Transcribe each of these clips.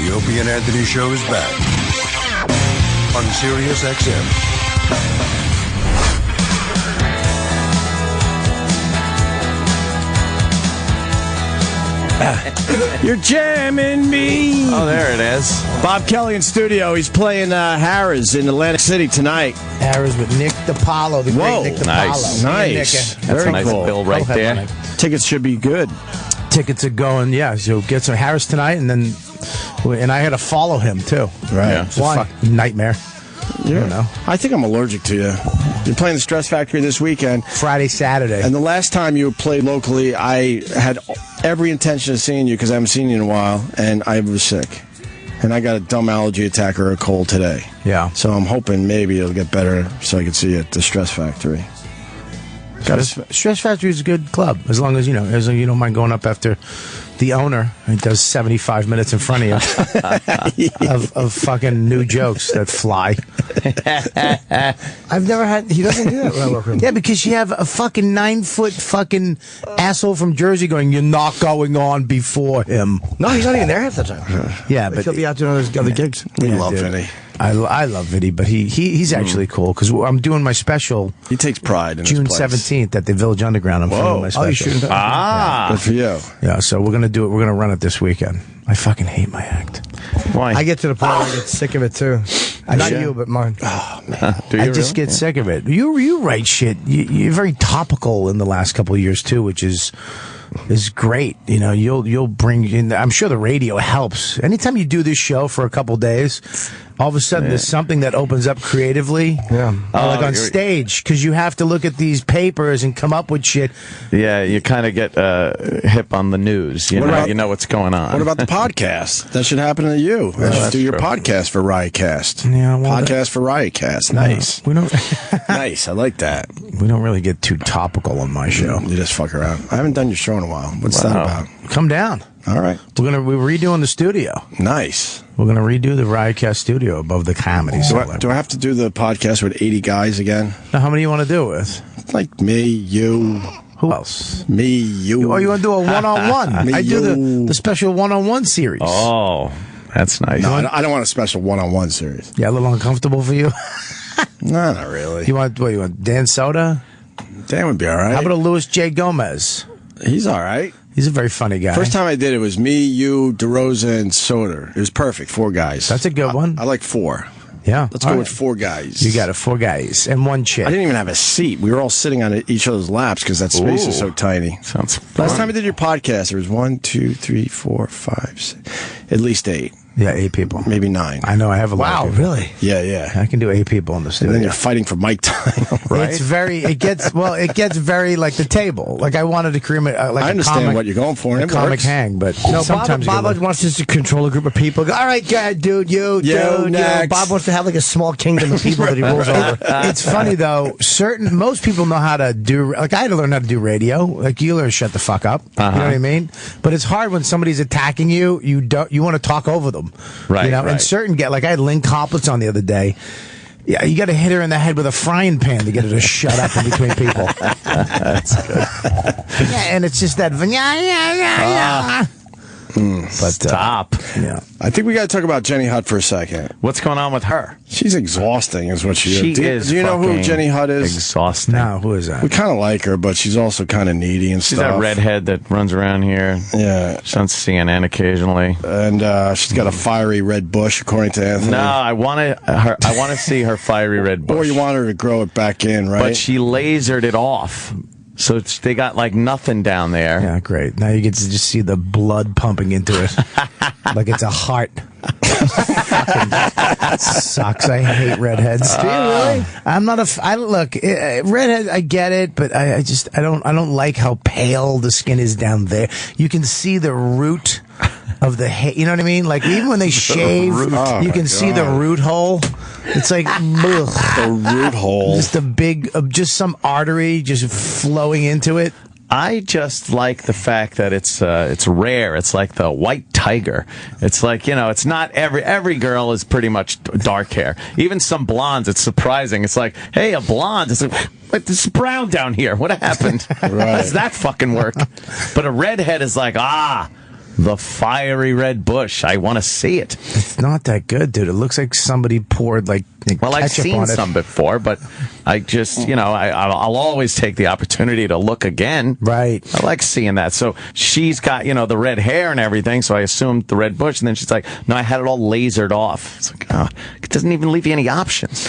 The Opie and Anthony Show is back on Sirius XM. You're jamming me. Oh, there it is. Bob Kelly in studio. He's playing Harris in Atlantic City tonight. Harris with Nick DiPaolo, the great Nick DiPaolo. Nice. That's Very a nice cool. bill right there. Tickets should be good. Tickets are going, yeah. So get some Harris tonight, and I had to follow him too. Right. Yeah. It's a fucking nightmare. I don't know. I think I'm allergic to you. You're playing the Stress Factory this weekend. Friday, Saturday. And the last time you played locally, I had every intention of seeing you because I haven't seen you in a while, and I was sick. And I got a dumb allergy attack or a cold today. Yeah. So I'm hoping maybe it'll get better so I can see you at the Stress Factory. Stress Factory is a good club, as long as you don't mind going up after the owner and does 75 minutes in front of you of fucking new jokes that fly. I've never had. He doesn't do that when I work with him. Yeah, because you have a fucking 9-foot fucking asshole from Jersey going, "You're not going on before him." No, he's not even there half the time. Yeah, Like, but he'll be out doing other gigs. We Yeah, love dude. Vinny. I love Vinny, but he's actually cool because I'm doing my special He takes pride in June his place. 17th at the Village Underground. I'm filming my special. Oh, you shooting? Good for you. Yeah, so we're gonna do it. We're gonna run it this weekend. I fucking hate my act. Why? I get to the point where I get sick of it too. Not you, but mine. Do you I just really? get sick of it. You write shit. You're very topical in the last couple of years too, which is great. You know, you'll bring in. I'm sure the radio helps. Anytime you do this show for a couple days, all of a sudden there's something that opens up creatively. Yeah. Like on stage, because you have to look at these papers and come up with shit. Yeah, you kind of get hip on the news. You know what's going on. What about the podcast? That should happen to you. You should do your podcast for Riotcast. Yeah, well, podcast for Riotcast. Nice. We don't. Nice. I like that. We don't really get too topical on my show. You just fuck around. I haven't done your show in a while. What's that about? Come down. All right. We're redoing the studio. Nice. We're gonna redo the Riotcast studio above the Comedy Cellar. Do I have to do the podcast with 80 guys again? Now, how many do you want to do it with? Like me, you. Who else? Me, you. Oh, you want to do a one-on-one? Me, I do you. the special one-on-one series. Oh, that's nice. No, I don't want a special one-on-one series. Yeah, a little uncomfortable for you. No, not really. You want what? You want Dan Soda? Dan would be all right. How about a Louis J. Gomez? He's all right. He's a very funny guy. First time I did it was me, you, DeRosa, and Soder. It was perfect. 4 guys. That's a good one. I like 4. Yeah. Let's all go right. with 4 guys. You got it. 4 guys and 1 chick. I didn't even have a seat. We were all sitting on each other's laps because that space is so tiny. Sounds fun. Last time I did your podcast, there was 1, 2, 3, 4, 5, 6, at least 8, Yeah, 8 people. maybe 9. I know. I have a lot. Wow, of people. really? Yeah. I can do 8 people in the And studio. then you're fighting for mic time, right? It gets very like the table. Like I wanted to create like I a understand comic, what you're going for. and a it comic works. hang, but No, sometimes Bob wants us to control a group of people. Go, all right, go ahead, dude, dude. next. Bob wants to have like a small kingdom of people that he rules over. It's funny though. Most people know how to do. Like I had to learn how to do radio. Like you learn to shut the fuck up. You know what I mean? But it's hard when somebody's attacking you. You want to talk over them, Right, You know, right. and certain like I had Lynn Coplitz on the other day. Yeah, you got to hit her in the head with a frying pan to get her to shut up in between people. That's good. Yeah, and it's just that. Yeah. But Stop. Yeah. I think we got to talk about Jenny Hutt for a second. What's going on with her? She's exhausting, is what she is. Is Do you know who fucking Jenny Hutt is? Exhausting. Now, who is that? We kind of like her, but she's also kind of needy and She's stuff. that redhead that runs around here. Yeah. She's on CNN occasionally. And she's got a fiery red bush, according to Anthony. No, I want to see her fiery red bush. Or you want her to grow it back in, right? But she lasered it off. So they got like nothing down there. Yeah, great. Now you get to just see the blood pumping into it. Like it's a heart. Fucking sucks. I hate redheads. Do you really? I'm not redhead, I get it, but I don't like how pale the skin is down there. You can see the root of the hair. You know what I mean? Like even when they shave, you can see the root hole. It's like ugh. the root hole. Just a big, just some artery just flowing into it. I just like the fact that it's rare. It's like the white tiger. It's like, it's not every girl is pretty much dark hair. Even some blondes, it's surprising. It's like, hey, a blonde. It's like, wait, this is brown down here. What happened? How does that fucking work? But a redhead is like, The fiery red bush. I want to see it. It's not that good, dude. It looks like somebody poured like Well, I've ketchup seen on it. some before, but I just, I'll always take the opportunity to look again. Right. I like seeing that. So she's got, the red hair and everything, so I assumed the red bush, and then she's like, no, I had it all lasered off. It's like, oh, it doesn't even leave you any options.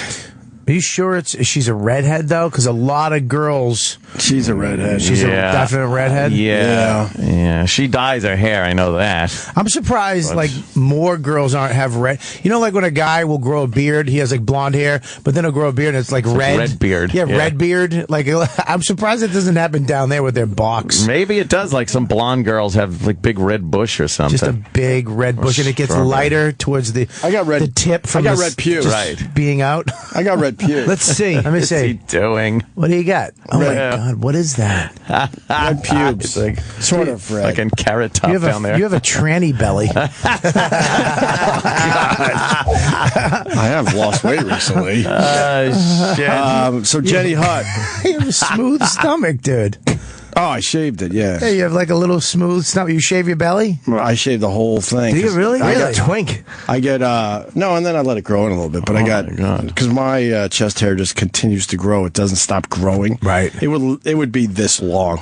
Are you sure she's a redhead, though? Because a lot of girls... She's a redhead. She's a definite redhead? Yeah. She dyes her hair, I know that. I'm surprised, more girls have red... like when a guy will grow a beard, he has, blonde hair, but then he'll grow a beard and it's red. Red beard. Yeah, red beard. I'm surprised it doesn't happen down there with their box. Maybe it does. Some blonde girls have, big red bush or something. Just a big red bush, and it gets lighter towards the tip from I got red pubes. Right. being out. I got red pubes. Let's see. Let me What's he see. doing? What do you got? Oh, my God. What is that? Red pubes. Sort of red. Like in Carrot Top down there. You have a tranny belly. I have lost weight recently. Shit. So Jenny Hutt. You have a smooth stomach, dude. Oh, I shaved it, yeah. Hey, you have a little smooth stomach. You shave your belly? I shaved the whole thing. Do you really? I Really? got Twink. I get, no, and then I let it grow in a little bit, but I got, because my chest hair just continues to grow. It doesn't stop growing. Right. It would be this long.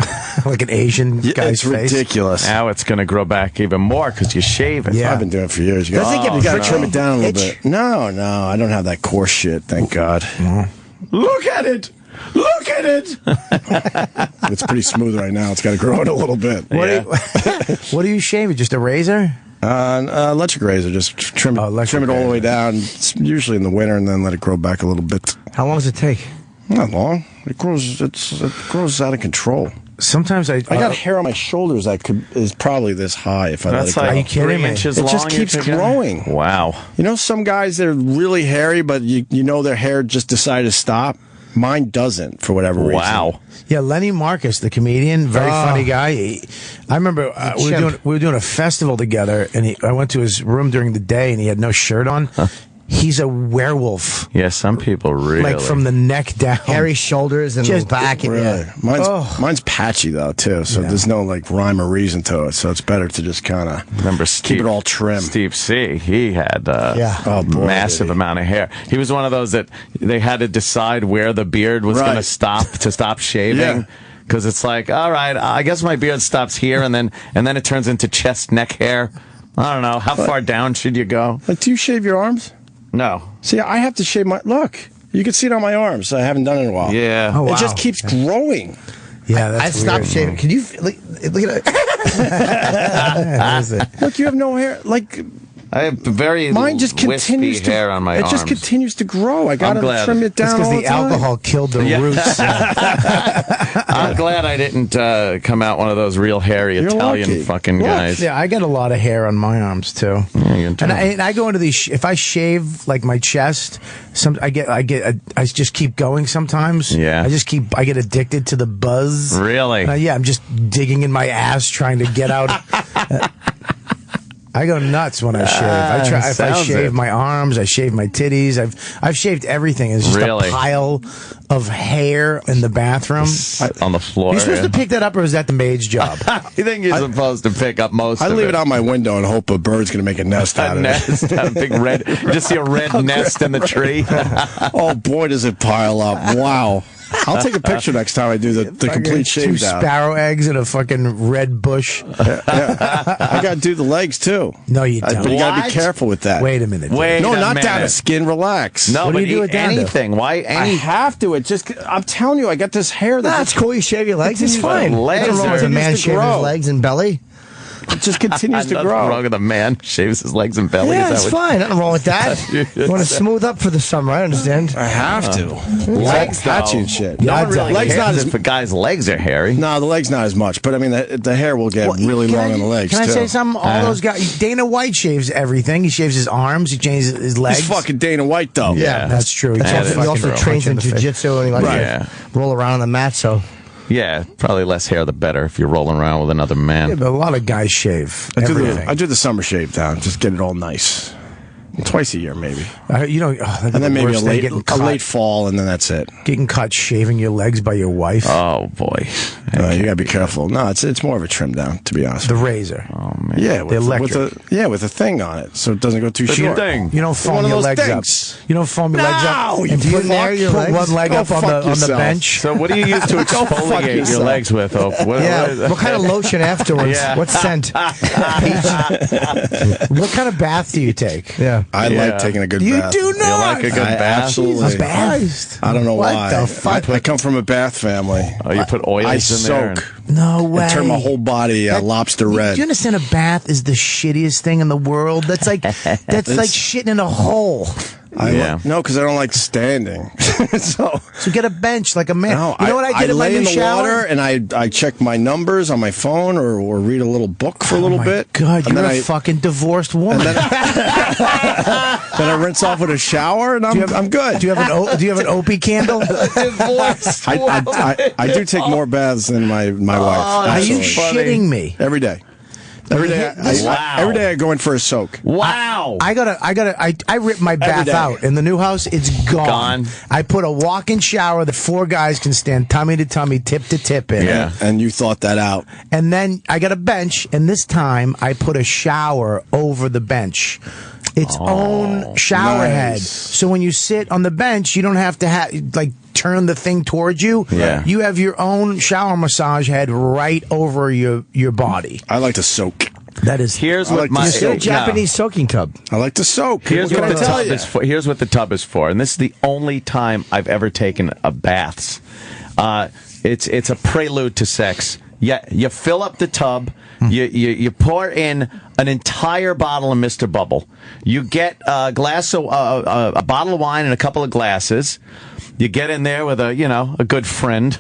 Like an Asian guy's It's face? ridiculous. Now it's going to grow back even more because you shave it. Yeah. I've been doing it for years. You Doesn't it get gotta prickly? trim it down a little Itch? bit. No, I don't have that coarse shit, thank God. Look at it. Look at it. It's pretty smooth right now. It's got to grow in a little bit. What do you shave? Just a razor? Electric razor, just trim it all the way down. It's usually in the winter, and then let it grow back a little bit. How long does it take? Not long. It grows. It grows out of control. Sometimes I got hair on my shoulders that is probably this high if I let it That's grow. like Are you kidding 3 me? inches It long. just keeps you're thinking? growing. Wow. Some guys that are really hairy, but their hair just decided to stop. Mine doesn't, for whatever reason. Wow. Yeah, Lenny Marcus, the comedian, very funny guy. I remember we were doing a festival together, and I went to his room during the day, and he had no shirt on. He's a werewolf, Yeah, some people really. from the neck down. Hairy shoulders and Just- back. And, Really? yeah. Mine's patchy, though, too, so there's no, rhyme or reason to it, so it's better to just kind of Remember keep it all trim. Steve C. He had Oh, boy, massive did he. amount of hair. He was one of those that they had to decide where the beard was going to stop shaving. Yeah. Because it's like, all right, I guess my beard stops here, and then it turns into chest neck hair. I don't know. How far down should you go? Do you shave your arms? No. See, I have to shave my... Look, you can see it on my arms. I haven't done it in a while. Yeah. Oh, wow. It just keeps growing. Yeah, I that's stopped weird. shaving. Can you look at it? Look, you have no hair. I have very Mine just wispy continues to... hair on my it arms. just continues to grow. I got to glad. trim it That's down because all the the time. alcohol killed the roots. I'm glad I didn't come out one of those real hairy You're Italian lucky. fucking guys. Yeah, I got a lot of hair on my arms too. Yeah, you do. And I go into these. If I shave my chest, I just keep going sometimes. Yeah. I get addicted to the buzz. Really? Yeah, I'm just digging in my ass trying to get out. I go nuts when I shave. If I sounds shave it. my arms, I shave my titties. I've shaved everything. It's just Really? a pile of hair in the bathroom. On the floor. You're supposed yeah. to pick that up, or is that the maid's job? You think you're supposed to pick up most I of leave it out my window and hope a bird's going to make a nest out A of it. nest, a big red. You just see a red nest in the tree. Oh, boy, does it pile up. Wow. I'll take a picture next time I do the complete Two shave down. sparrow eggs in a fucking red bush. I got to do the legs, too. No, you don't. But you got to be What? careful with that. Wait a minute. Wait No, a not down minute. to skin. Relax. No, What but do you do eat it down to? anything. Why I any? have to. I'm telling you, I got this hair That's cool. You shave your legs. It's fine. legs Nothing wrong with are- a man Continues to shaving his grow. legs and belly. It just continues to Nothing grow. wrong with a man shaves his legs and belly. Yeah, Is it's that what- fine. Nothing wrong with that. You want to smooth up for the summer. I understand. I have to. Legs, Patchy though. and shit. No one Legs really legs not cares as- if a guy's legs are hairy. No, the legs not as much, but I mean the hair will get really Can long I- on the legs Can I too. say something? All those guys. Dana White shaves everything. He shaves his arms. He changes his legs. He's fucking Dana White though. Yeah. That's true. That can't is He fucking also true. trains in punch in the face. jiu-jitsu and he likes Yeah. to roll around on the mat. So Yeah, probably less hair the better if you're rolling around with another man. Yeah, but a lot of guys shave I everything. do the summer shave down, just get it all nice. Twice a year, maybe. And then maybe a late fall, and then that's it. Getting caught shaving your legs by your wife. Oh boy, You gotta be careful. No, it's more of a trim down, to be honest. The razor. Oh man. Yeah, The electric. with a thing on it, so it doesn't go too short. Thing. You don't foam One of your those legs things. up. You don't foam your legs up. No, And you put fuck. one leg Go up on fuck the yourself. bench. So what do you use to exfoliate your yourself. legs with? What What kind of lotion afterwards? Yeah. What scent? What kind of bath do you take? Yeah. I like taking a good You bath. do You not. like a good I bath? absolutely. A bath? I don't know What why. the fuck? I come from a bath family. Oh, you put oils I in there. soak. No way. I turn my whole body lobster red. Do you understand? A bath is the shittiest thing in the world. That's like shitting in a hole. No, because I don't like standing. so get a bench like a man. no, you know what I did in my lay new in the shower? water and I check my numbers on my phone or read a little book for a little my bit. God, and you're then a fucking divorced woman. then I rinse off with a shower and I'm good. Do you have an Opie candle? Divorce. I do take more baths than my wife. Are you Absolutely. shitting me? Every day. Every day, Wow. every day I go in for a soak. Wow. I ripped my bath day. out in the new house. It's gone. Gone. I put a walk-in shower that 4 guys can stand tummy to tummy, tip to tip in. Yeah. And you thought that out. And then I got a bench, and this time I put a shower over the bench. Its own shower nice. head. So when you sit on the bench, you don't have to turn the thing towards you. Yeah. You have your own shower massage head right over your body. I like to soak. That is Here's I what like to my soak. Get a Japanese soaking tub. I like to soak. Here's What what can the I tell tub you? is for. Here's what the tub is for, and this is the only time I've ever taken a baths. It's a prelude to sex. Yeah, you fill up the tub. You pour in an entire bottle of Mr. Bubble. You get a glass of a bottle of wine and a couple of glasses. You get in there with a good friend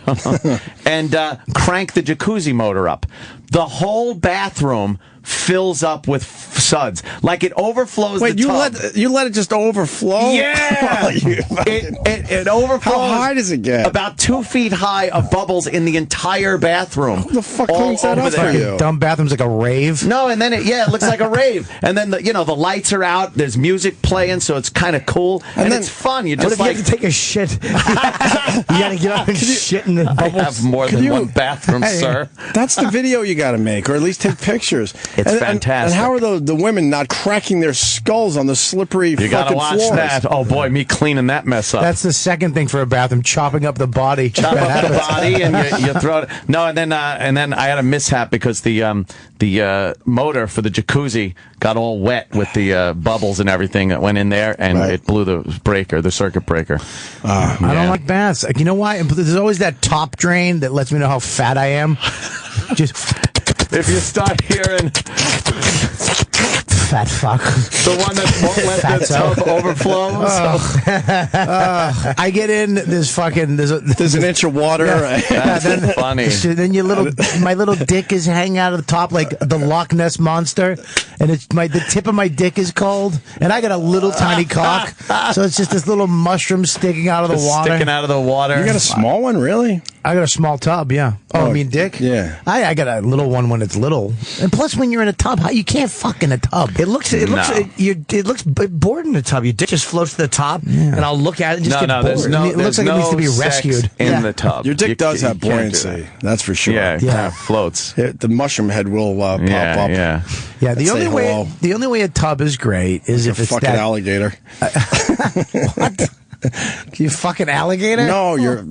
and crank the jacuzzi motor up. The whole bathroom fills up with suds. Like it overflows Wait, the tub. you let it just overflow? Yeah! it overflows. How high does it get? About 2 feet high of bubbles in the entire bathroom. Who the fuck all cleans that over up for there. you? dumb bathroom's like a rave. No, and then it looks like a rave. And then the lights are out. There's music playing, so it's kind of cool. And then- it's fun. You What just if you like have to take a shit? You gotta get up and shit in the I bubbles. have more than one bathroom, sir. That's the video you got to make, or at least take pictures. It's And fantastic. how are the women not cracking their skulls on the slippery You gotta fucking watch floors? that. Oh boy, me cleaning that mess up. That's the second thing for a bathroom, chopping up the body. Chop up the body and you throw it. No, and then I had a mishap because the motor for the jacuzzi got all wet with the bubbles and everything that went in there, and Right. it blew the circuit breaker. I don't like baths. Like, you know why? There's always that top drain that lets me know how fat I am. Just If you start hearing fat fuck. the one that won't let the tub overflow, I get in. There's There's an inch of water. that's funny. Then my little dick is hanging out of the top like the Loch Ness monster, and the tip of my dick is cold, and I got a little tiny cock, so it's just this little mushroom sticking out of the water. Sticking out of the water. You got a small one, really? I got a small tub, yeah. Oh, I mean dick? Yeah. I got a little one when it's little, and plus when you're in a tub, you can't fuck in a tub. It looks bored in the tub. Your dick just floats to the top, and I'll look at it and just get bored. there's no. It looks like it needs to be sex rescued. in Yeah. the tub. Your dick You does have can't do buoyancy. that. That's for sure. Yeah, it Yeah. kind of floats. The mushroom head will pop up. Yeah. Yeah, the Say only hello. way a tub is great is if A it's fucking that. alligator. You fucking alligator? No, your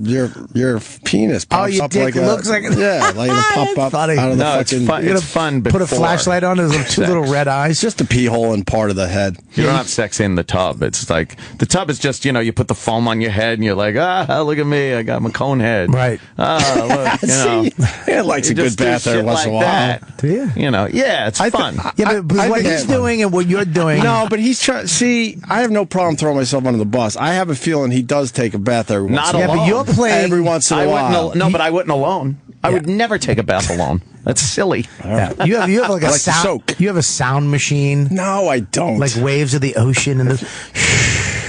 penis pops your up dick like a, looks like like it'll pop up funny. out of the No, it's fucking. fun. It's fun. Put a before flashlight on his two sex. little red eyes. It's just a pee hole in part of the head. You don't have sex in the tub. It's like the tub is just you put the foam on your head and you're like look at me, I got my cone head. Right. Look, See, it likes You a good just do bath every shit once like in a while. that. Do you? Yeah, it's fun. Yeah, but I what think he's it's doing and what you're doing. No, but he's trying. See, I have no problem throwing myself under the bus. I have a feeling he does take a bath every once Not in a yeah, while. but you're playing. Every once in a while. but I wouldn't alone. I would never take a bath alone. That's silly. Yeah. You have like a I like to sound. soak. You have a sound machine, No, I don't. like waves of the ocean, and the.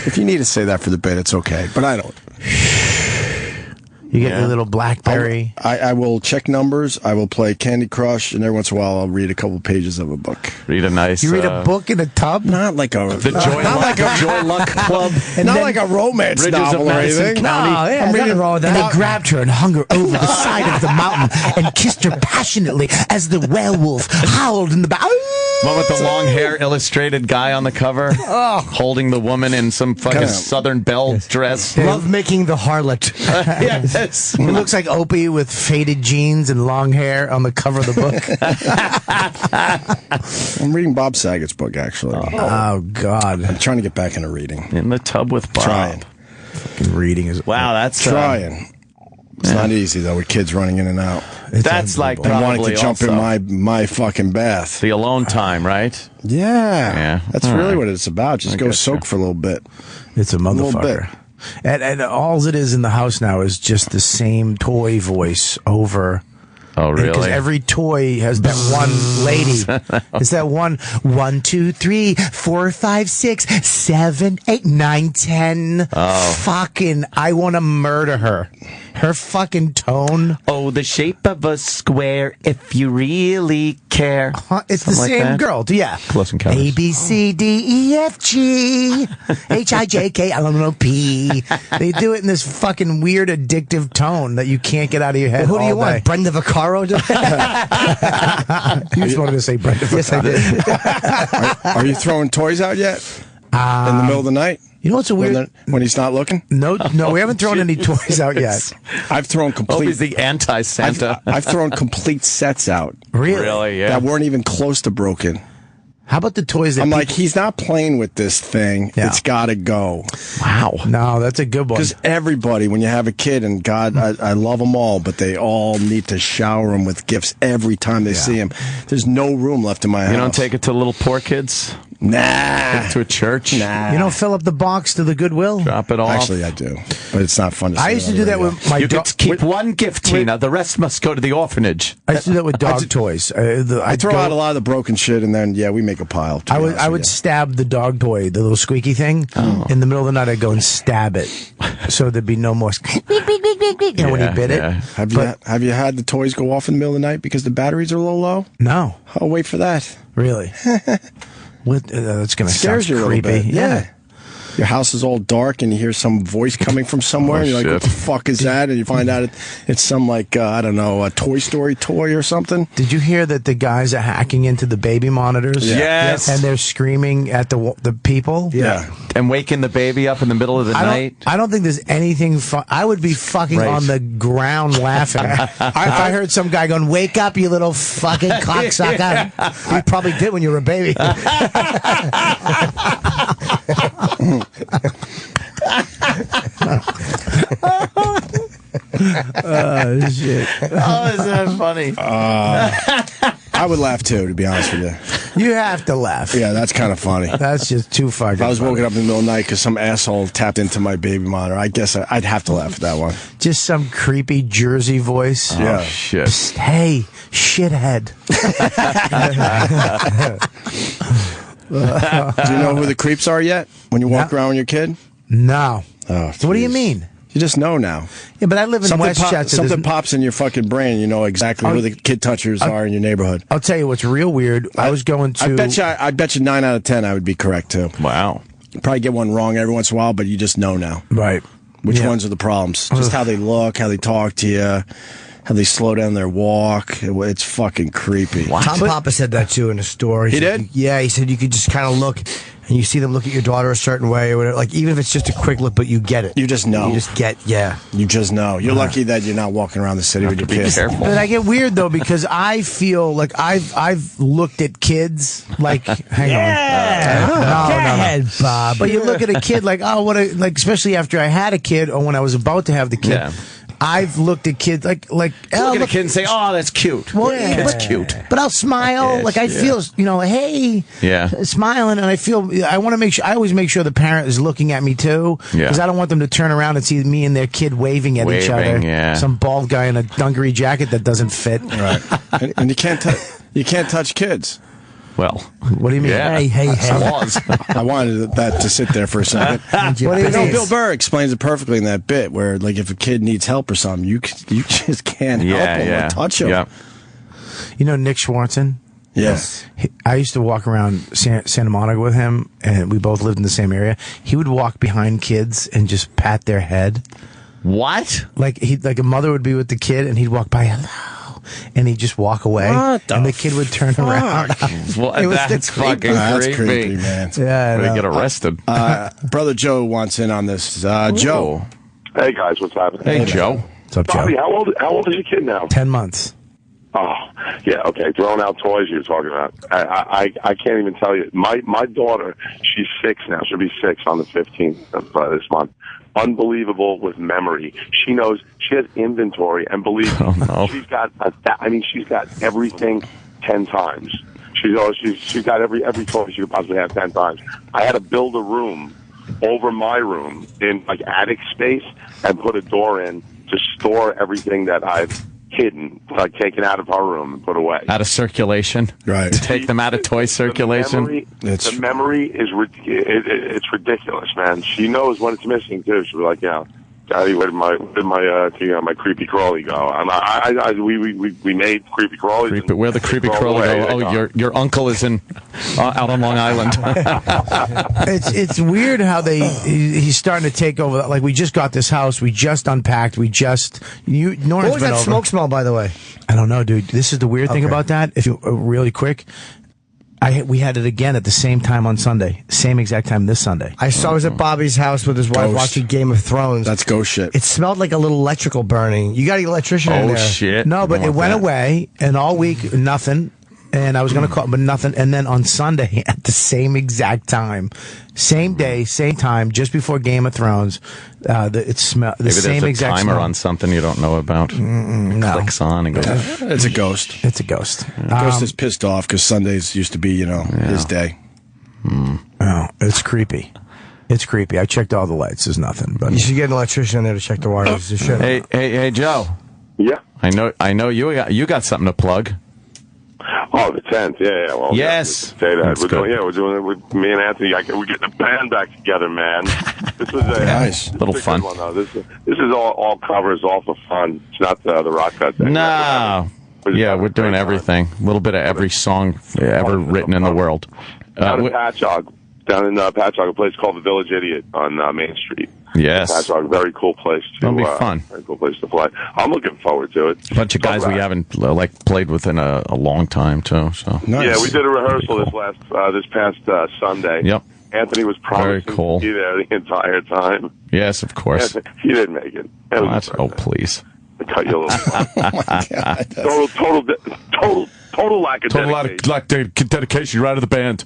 If you need to say that for the bit, it's okay. But I don't. You get your little BlackBerry. I will check numbers. I will play Candy Crush, and every once in a while I'll read a couple pages of a book. Read a nice. You read a book in a tub? Not like a Joy Luck Club. and not like a romance Bridges novel of or Madison anything. County. No, yeah, I'm nothing wrong with And that. they grabbed her and hung her over the side of the mountain and kissed her passionately as the werewolf howled in the back. One with the long hair illustrated guy on the cover, holding the woman in some fucking Kinda- Southern Belle dress. Love making the harlot. Yes. He looks like Opie with faded jeans and long hair on the cover of the book. I'm reading Bob Saget's book, actually. Oh, God. I'm trying to get back into reading. In the tub with Bob. Trying. Fucking reading is... Wow, that's Trying. It's not easy, though, with kids running in and out. That's like And wanting probably to jump also in my fucking bath. the alone time, right? Yeah. That's All really right. what it's about. Just go guess soak so. for a little bit. It's a little motherfucker. And all it is in the house now is just the same toy voice over. Oh, really? Because every toy has that one lady. It's that 1, 2, 3, 4, 5, 6, 7, 8, 9, 10. Oh. Fucking, I want to murder her. Her fucking tone. Oh, the shape of a square, if you really care. It's the Something like same that? girl. Yeah. Close Encounters. A, B, C, D, E, F, G, H, I, J, K, L, M, N, O, P. They do it in this fucking weird addictive tone that you can't get out of your head. Who do you all want? day. Brenda Vaccaro? You just wanted to say Brenda. Yes, I did. Are you throwing toys out yet? In the middle of the night? You know what's a weird? When he's not looking? No, we haven't thrown any toys out yet. I've thrown complete. Opie's the anti-Santa. I've thrown complete sets out Really, yeah. that weren't even close to broken. How about the toys that I'm like, people- he's not playing with this thing. Yeah. It's got to go. Wow. No, that's a good one. Because everybody, when you have a kid, and God, I love them all, but they all need to shower them with gifts every time they see him. There's no room left in my house. You don't take it to little poor kids? Nah. To a church? Nah. You don't fill up the box to the Goodwill? Drop it off? Actually, I do. But it's not fun to say I used to on do the that radio. with my You dog. get to keep one gift, Tina. The rest must go to the orphanage. I used to do that with dog toys. I throw out a lot of the broken shit, and then, we make a pile. to be honest I with would you. stab the dog toy, the little squeaky thing. In the middle of the night, I'd go and stab it, so there'd be no more. You know, when he bit Yeah. it. Have you had the toys go off in the middle of the night because the batteries are a little low? No, Oh, wait for that. really. What? That's gonna Scares sound you a little creepy. bit. Yeah. Your house is all dark, and you hear some voice coming from somewhere, and you're like, shit. what the fuck is that? And you find out it's some, like, I don't know, a Toy Story toy or something. Did you hear that the guys are hacking into the baby monitors? Yeah. Yes. And they're screaming at the people? Yeah. And waking the baby up in the middle of the night? I don't think there's anything fun. I would be fucking Right. on the ground laughing. If I heard some guy going, "Wake up, you little fucking cocksucker." You probably did when you were a baby. Shit. Oh, is that funny? I would laugh, too, to be honest with you. You have to laugh. Yeah, that's kind of funny. That's just too fucking If I was funny. woken up in the middle of the night because some asshole tapped into my baby monitor, I guess I'd have to laugh at that one. Just some creepy Jersey voice. Yeah. Oh, shit. Psst, hey, shithead. Do you know who the creeps are yet when you walk No. around with your kid? No. Oh, What do you jeez. mean? You just know now. Yeah, but I live in Westchester. Something There's- pops in your fucking brain. You know exactly who the kid touchers are in your neighborhood. I'll tell you what's real weird. I was going to. I bet you 9 out of 10 I would be correct too. Wow. Probably get one wrong every once in a while, but you just know now Right. which Yeah. ones are the problems. Just how they look, how they talk to you, how they slow down their walk. It's fucking creepy. Tom Papa said that too in a story. He did? Yeah, he said you could just kind of look and you see them look at your daughter a certain way or whatever. Like, even if it's just a quick look, but you get it. You just know. You just get, yeah. You just know. You're lucky that you're not walking around the city with your Be kids. careful. But I get weird though because I feel like I've looked at kids like hang on. Go ahead, Bob. But you look at a kid like, oh, what a, like, especially after I had a kid or when I was about to have the kid. Yeah. I've looked at kids like, oh, Look at a look- kid and say, oh, that's cute. Well, It's but- cute. But I'll smile. Yes, like I yeah. feel, hey, Yeah. smiling, and I feel. I want to make sure. I always make sure the parent is looking at me too, Yeah. because I don't want them to turn around and see me and their kid waving at each other. Waving, yeah. Some bald guy in a dungaree jacket that doesn't fit. Right. And you can't touch kids. Well, What do you mean? yeah. Hey. Laws. I wanted that to sit there for a second. What do you You know, mean? Bill Burr explains it perfectly in that bit where, like, if a kid needs help or something, you just can't help him or touch him. Yeah. You know Nick Schwartzen? Yes. I used to walk around Santa Monica with him, and we both lived in the same area. He would walk behind kids and just pat their head. What? Like a mother would be with the kid, and he'd walk by, hello, and he'd just walk away, and the kid would turn around. Well, It was that's the creep. fucking That's creepy. creepy, man. Yeah, I Way to know. get arrested. Brother Joe wants in on this. Joe. Hey guys, what's happening? Hey, Joe. What's up, Joe? Bobby, how old is your kid now? 10 months. Oh, yeah, okay. Throwing out toys you were talking about. I can't even tell you. My daughter, she's 6 now. She'll be 6 on the 15th of this month. Unbelievable with memory. She knows, she has inventory, and believe me, she's got she's got everything 10 times. She's got every toy she could possibly have 10 times. I had to build a room over my room in like attic space and put a door in to store everything that I've hidden, like taken out of our room and put away. Out of circulation. Right. Take them out of toy circulation. The memory is it's ridiculous, man. She knows when it's missing too. She'll be like, yeah, Daddy, where did my creepy crawly go? We made creepy crawlies. Where the creepy crawly go? Oh, your uncle is in out on Long Island. It's weird how he's starting to take over. Like, we just got this house, we just unpacked, Norman's What was been that over. smoke smell, by the way? I don't know, dude. This is the weird thing Okay. about that. If you really quick, we had it again at the same time on Sunday, same exact time this Sunday. I was at Bobby's house with his wife Ghost. watching Game of Thrones. That's ghost shit. It smelled like a little electrical burning. You got an electrician in Oh there. shit! No, but I it want went that. away, and all week nothing. And I was going to call, but nothing. And then on Sunday, at the same exact time, same day, same time, just before Game of Thrones, it smelled the Maybe same there's a exact timer smell. on something you don't know about. It no. clicks on and goes. It's a ghost. It's a ghost. Ghost is pissed off because Sundays used to be, his day. Oh, it's creepy. It's creepy. I checked all the lights. There's nothing. But You should get an electrician in there to check the wires. You should. Hey, Joe. Yeah. I know you got something to plug. Oh, the 10th. Yeah. Well, Yes. Yeah, say that. That's good. We're doing it with me and Anthony. We're getting the band back together, man. This was a Nice. this Little is a fun. good one, though. This is all covers, all for fun. It's not the rock cut thing. No. Yeah, we're doing everything. A little bit of every song ever written in the world. Down in Patchogue, a place called the Village Idiot on Main Street. Yes. Patchogue, very cool place to. That'll be fun. Very cool place to play. I'm looking forward to it. A bunch of guys we haven't played with in a long time too. So Nice. Yeah, we did a rehearsal this past Sunday. Yep. Anthony was promising Very cool. to be there the entire time. Yes, of course. He didn't make it. That was Oh, please. to cut you a little. God, Total lack of dedication. Dedication right of the band.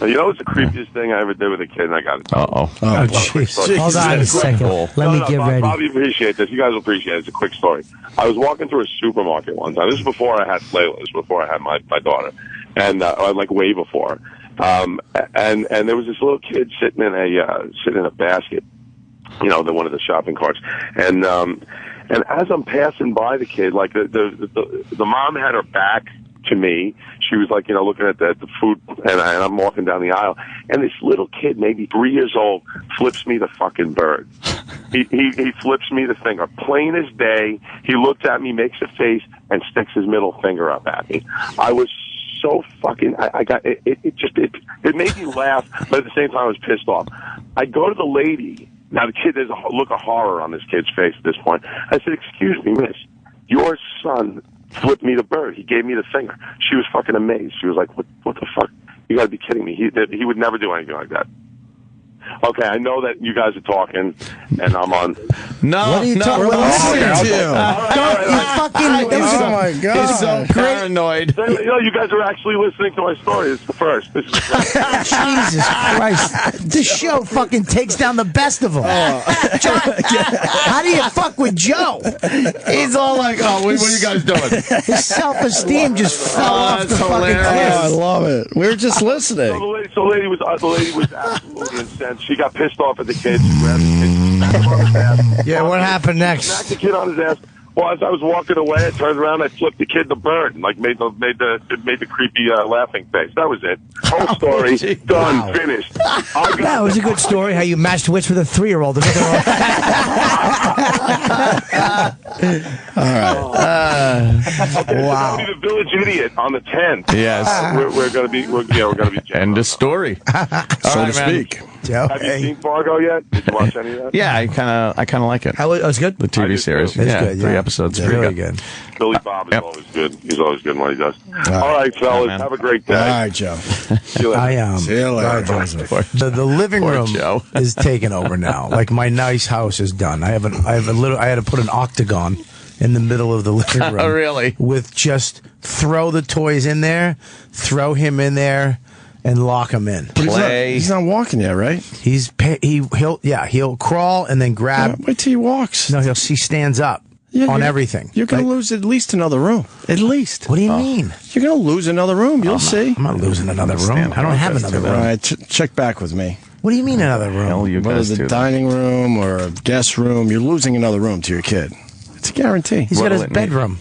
You know what's the creepiest thing I ever did with a kid? And I got it. Oh, jeez. Hold on a second. Let me get ready. Bobby, appreciate this. You guys will appreciate it. It's a quick story. I was walking through a supermarket one time. This is before I had Layla. This is before I had my daughter, and like way before. And there was this little kid sitting in a basket, one of the shopping carts, and as I'm passing by the kid, like the mom had her back to me. She was like, looking at the food, and I'm walking down the aisle, and this little kid, maybe 3 years old, flips me the fucking bird. He flips me the finger, plain as day. He looks at me, makes a face, and sticks his middle finger up at me. I was so fucking, I got it. It made me laugh, but at the same time, I was pissed off. I go to the lady. Now the kid, there's a look of horror on this kid's face at this point. I said, "Excuse me, miss, your son flipped me the bird. He gave me the finger." She was fucking amazed. She was like, what the fuck? You gotta be kidding me. He would never do anything like that. Okay, I know that you guys are talking, and I'm on. No, What are you talking We're about? listening to you. Oh my God. He's so paranoid. You guys are actually listening to my story. It's the first. This is Jesus Christ. This show fucking takes down the best of them. How do you fuck with Joe? He's all like, "Oh, what are you guys doing?" His self-esteem just fell off the that's fucking hilarious. Oh, I cliff. love it. We were just listening. the lady was absolutely incensed. She got pissed off at the kid. She grabbed the kid, smacked him on his ass. Yeah, what happened Smacked next? the kid on his ass. Well, as I was walking away, I turned around, I flipped the kid the bird, and like made the creepy laughing face. That was it. Whole story done, finished. That was a good story. How you matched wits with a 3-year-old. All right. Wow. Be the village idiot on the 10th. Yes. We're gonna be. We're gonna be. End of story. So to speak. Joe, Have you seen Fargo yet? Did you watch any of that? Yeah, I kind of like it. How was it good? The TV series. It's Yeah, good, 3 episodes. Yeah, Pretty really good. Billy Bob is always good. He's always good when he does. right. All right, fellas. man. Have a great day. All right, Joe. See you later. I See you later. The living Poor room Joe. is taken over now. Like my nice house is done. I had to put an octagon in the middle of the living room. Oh, really? With just throw the toys in there, throw him in there, and lock him in. But Play. he's not walking yet, right? He'll crawl and then grab. Wait till he walks. No, he stands up on everything. You're going to lose at least another room. At least. What do you mean? You're going to lose another room. You'll see. I'm not losing another room. Understand. I don't have another All room. right, check back with me. What do you mean another room? Hell, you Whether guys the do. dining room or a guest room, you're losing another room to your kid. It's a guarantee. He's got What'll his it need? bedroom.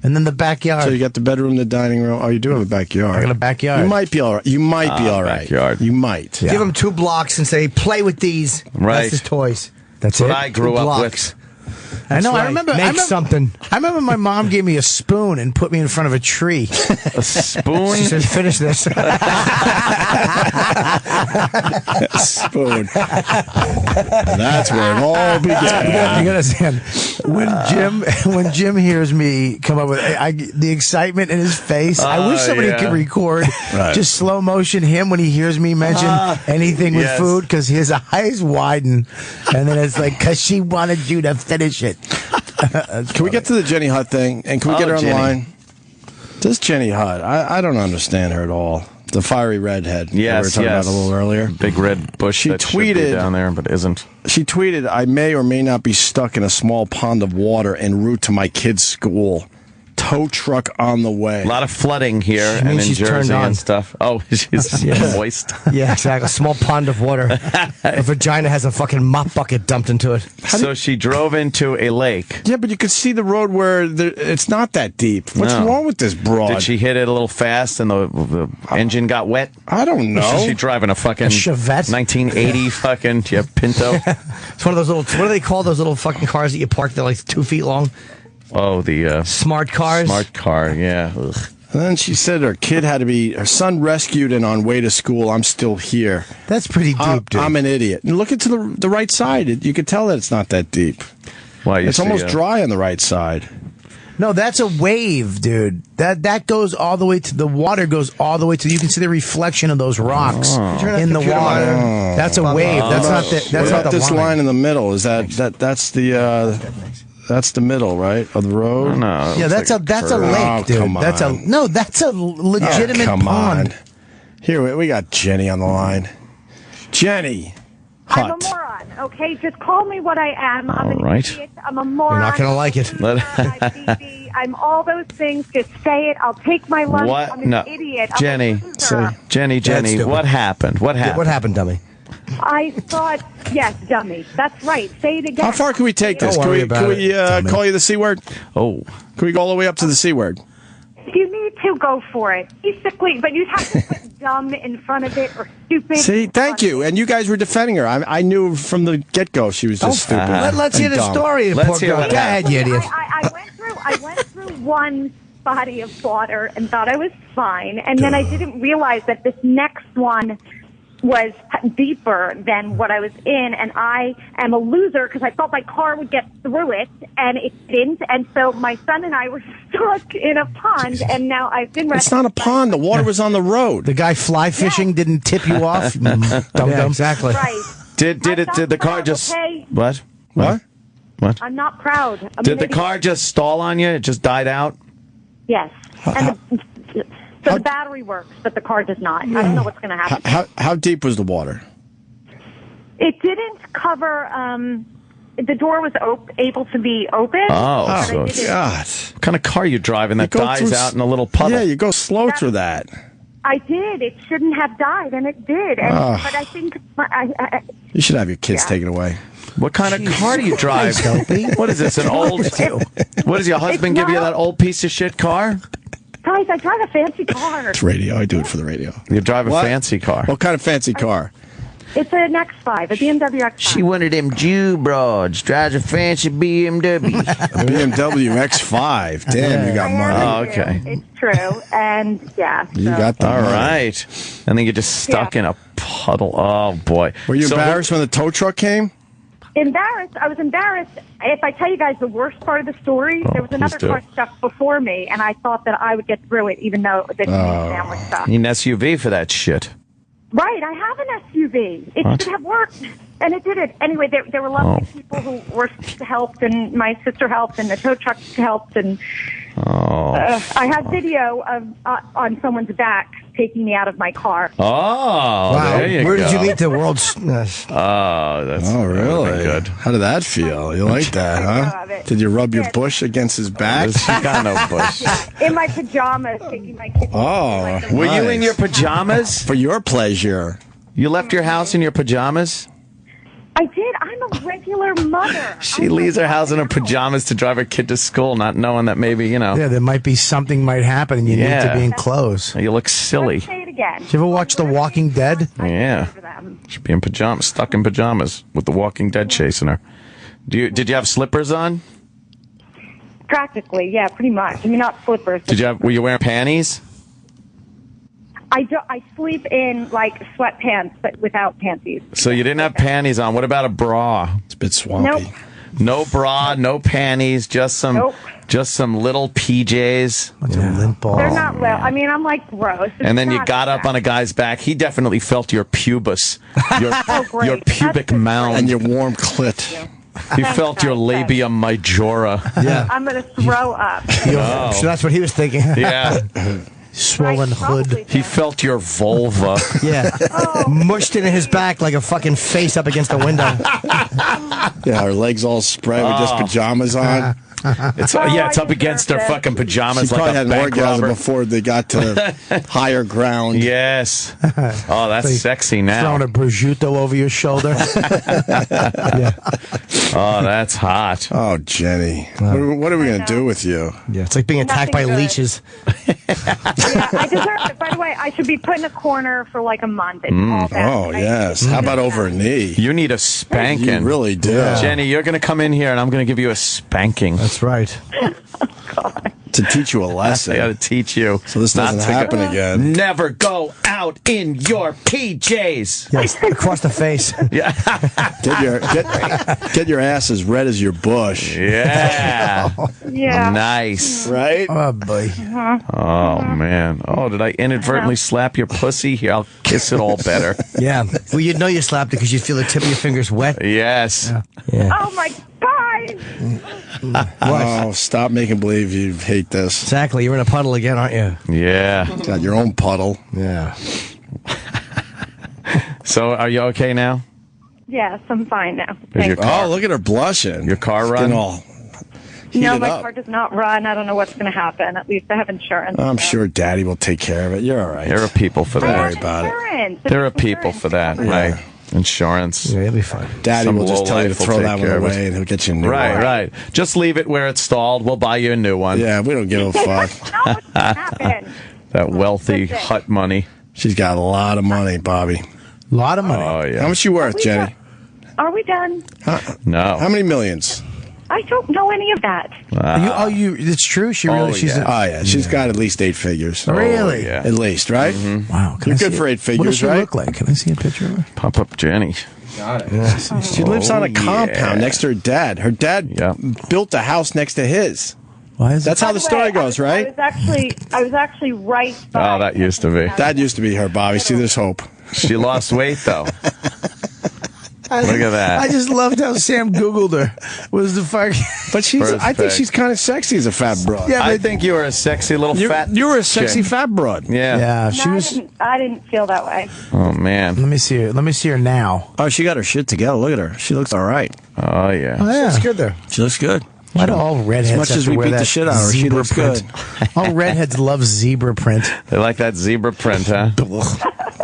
And then the backyard. So you got the bedroom, the dining room. Oh, you do have a backyard. I got a backyard. You might be all right. You might be all right. backyard. You might. Yeah. Give him 2 blocks and say, play with these. Right. That's his toys. That's What it. I grew 2 up blocks. with. I know. That's I right. remember. Make something. I remember my mom gave me a spoon and put me in front of a tree. A spoon. She says, finish this. Spoon. That's where it all began. You gotta understand when Jim hears me come up with the excitement in his face. I wish somebody could record just slow motion him when he hears me mention anything with yes. food because his eyes widen, and then it's like because she wanted you to finish it. Can we get to the Jenny Hutt thing? And can we get her Jenny. online? This Jenny Hutt, I don't understand her at all. The fiery redhead that we were Yes, talking yes. about a little earlier. Big red bush She that should be tweeted- down there, but isn't. She tweeted, I may or may not be stuck in a small pond of water en route to my kid's school. Tow truck on the way. A lot of flooding here and in means she's turned Jersey on. and stuff. Oh, she's moist. Yeah, exactly. A small pond of water. A vagina has a fucking mop bucket dumped into it. So she drove into a lake. Yeah, but you could see the road where it's not that deep. What's No. wrong with this broad? Did she hit it a little fast and the engine got wet? I don't know. Is she driving a fucking Chevette? 1980 fucking Pinto? It's one of those little, what do they call those little fucking cars that you park that are like 2 feet long? Oh, the Smart cars? smart car, yeah. Ugh. And then she said her son rescued and on way to school. I'm still here. That's pretty deep, dude. I'm an idiot. And look into the right side. You could tell that it's not that deep. Why, you It's see, almost dry on the right side. No, that's a wave, dude. That goes all the way to the water. Goes all the way to you can see the reflection of those rocks in the water. That's a wave. That's not the. That's What not about the this line in the middle? Is that's the middle, right, of the road? No. Yeah, that's a curve. lake, Oh, dude. come That's on. that's a legitimate Come pond. on. Here we got Jenny on the line. Jenny I'm a Hutt. moron, okay? Just call me what I am. I'm an All right. idiot. I'm a moron. You're not going to like it. I'm all those things. Just say it. I'll take my lunch. What? I'm an No. idiot. Jenny, I'm a loser. Jenny, stupid. what happened? What happened? What happened, dummy? I thought, yes, dummy. That's right. Say it again. How far can we take this? Don't Can worry we, about can we it, call you the C word? Oh, Can we go all the way up to the C word? If you need to, go for it. Basically, but you have to put dumb in front of it or stupid. See, thank you. And you guys were defending her. I knew from the get-go she was just stupid. Let's hear and the dumb. story. Let's Poor hear girl. what Go ahead, you idiot. I went through one body of water and thought I was fine, and then I didn't realize that this next one was deeper than what I was in, and I am a loser because I thought my car would get through it, and it didn't, and so my son and I were stuck in a pond, and now I've been It's not a pond. The water was on the road. The guy fly fishing didn't tip you off. Dum Yeah, dum. exactly. Right. did I'm it? not Did the car proud, just okay? what? What? What? I'm not proud. I'm Did an the idiot. car just stall on you? It just died out? Yes. So the battery works, but the car does not. I don't know what's going to happen. How deep was the water? It didn't cover. The door was able to be open. Oh, but so I it's- didn't- God. What kind of car you driving that You go dies through out in a little puddle? Yeah, you go slow through that. I did. It shouldn't have died, and it did. And, but I think You should have your kids taken away. What kind of car do you drive? What is this, an old... What does your husband give you, that old piece of shit car? Guys, I drive a fancy car. It's radio. I do it for the radio. You drive a fancy car. What kind of fancy car? It's an X5, a BMW X5. She one of them Jew broads, drives a fancy BMW. A BMW X5. Damn, you got money. Oh, okay. It's true, and yeah. You got the All money. right. And then you're just stuck in a puddle. Oh, boy. Were you embarrassed when the tow truck came? Embarrassed. I was embarrassed. If I tell you guys the worst part of the story, there was another car stuck before me, and I thought that I would get through it, even though the family was stuck. You need an SUV for that shit. Right, I have an SUV. It should have worked, and it didn't. Anyway, there were lovely people who helped, and my sister helped, and the tow truck helped, and I had video of on someone's back taking me out of my car. Oh, wow. There you Where go. did you meet the world's... Oh, that's really good. How did that feel? You like that, huh? Did you rub your bush against his back? She got no bush. In my pajamas, taking my kids. Oh, Were you in your pajamas? For your pleasure. You left your house in your pajamas? I did. I'm a regular mother. She leaves her house in her pajamas to drive her kid to school, not knowing that maybe, Yeah, there might be something might happen and you need to be in clothes. You look silly. Let's say it again. Did you ever watch The Walking Dead? Yeah. She'd be in pajamas, stuck in pajamas with The Walking Dead chasing her. Did you have slippers on? Practically, yeah, pretty much. I mean, not slippers. Were you wearing panties? I sleep in like sweatpants, but without panties. So you didn't have panties on. What about a bra? It's a bit swampy. Nope. No bra, no panties, just some little PJs. Lint ball. They're not well. I mean, I'm like gross. And then you got up on a guy's back. He definitely felt your pubis, your pubic mound, and your warm clit. He felt your labia majora. Yeah. I'm going to throw up. So that's what he was thinking. Yeah. Swollen hood. He felt your vulva. Yeah. Mushed into his back like a fucking face up against a window. Yeah, her legs all spread with just pajamas on. It's up against her fucking pajamas. She like probably a had an bank orgasm robber. before they got to higher ground. Yes. Oh, that's sexy now. Throwing a prosciutto over your shoulder. Yeah. Oh, that's hot. Oh, Jenny. What are we going to do with you? Yeah, it's like being attacked by Nothing good. leeches. Yeah, I deserve it. By the way, I should be put in a corner for like a month. It's all bad. Oh, yes. How about over a knee? You need a spanking. You really do. Jenny, you're going to come in here and I'm going to give you a spanking. That's right. To teach you a lesson. I got to teach you. So this not doesn't to happen again. Never go out in your PJs. Yes, across the face. Yeah. Get your ass as red as your bush. Yeah. Yeah. Nice. Right? Oh, boy. Oh, man. Oh, did I inadvertently slap your pussy? Here, I'll kiss it all better. Yeah. Well, you'd know you slapped it because you'd feel the tip of your fingers wet. Yes. Yeah. Oh my God! Oh, stop making believe you hate this. Exactly. You're in a puddle again, aren't you? Yeah. Got your own puddle. Yeah. So, are you okay now? Yes, I'm fine now. Is your Thanks. car, Oh, look at her blushing. your car Getting run? all No, heated my up. car does not run. I don't know what's going to happen. At least I have insurance. I'm sure Daddy will take care of it. You're all right. There are people for I Don't that. worry have about it. insurance. There are people for that, right? Insurance. Yeah, you'll be fine. Daddy Some will just tell you to lowlife will throw take that one care of it. away and he'll get you a new Right, one. right. Just leave it where it's stalled. We'll buy you a new one. Yeah, we don't give a fuck. No, what's going to happen? That wealthy Listen. hut money. She's got a lot of money, Bobby. A lot of money. Oh, yeah. How much you worth, Jenny? Are we done? No. How many millions? I don't know any of that. It's true? She really, she's yeah. Oh, yeah. She's got at least 8 figures. Really? yeah. At least, right? Wow. Can You're I see good for it? 8 figures, What does she right? look like? Can I see a picture of her? Pop up Jenny. She lives on a compound next to her dad. Her dad Yeah. built a house next to his. Why is That's it? how the story goes, right? I was actually right by. Oh, that used to be. That used to be her, Bobby. See, there's hope. She lost weight, though. Look at that. I just loved how Sam Googled her. Was the fuck? But First I think pick. she's kind of sexy as a fat broad. Yeah, I but think you were a sexy little fat. You were a sexy chick. fat broad. Yeah. yeah, No, she was. I didn't feel that way. Oh, man. Let me see her. Let me see her now. Oh, she got her shit together. Look at her. She looks all right. Oh, yeah. Oh, yeah. She looks good there. She looks good. Why do all redheads As much have as to we wear beat the that shit out of her, she zebra looks print? good. All redheads love zebra print. They like that zebra print, huh?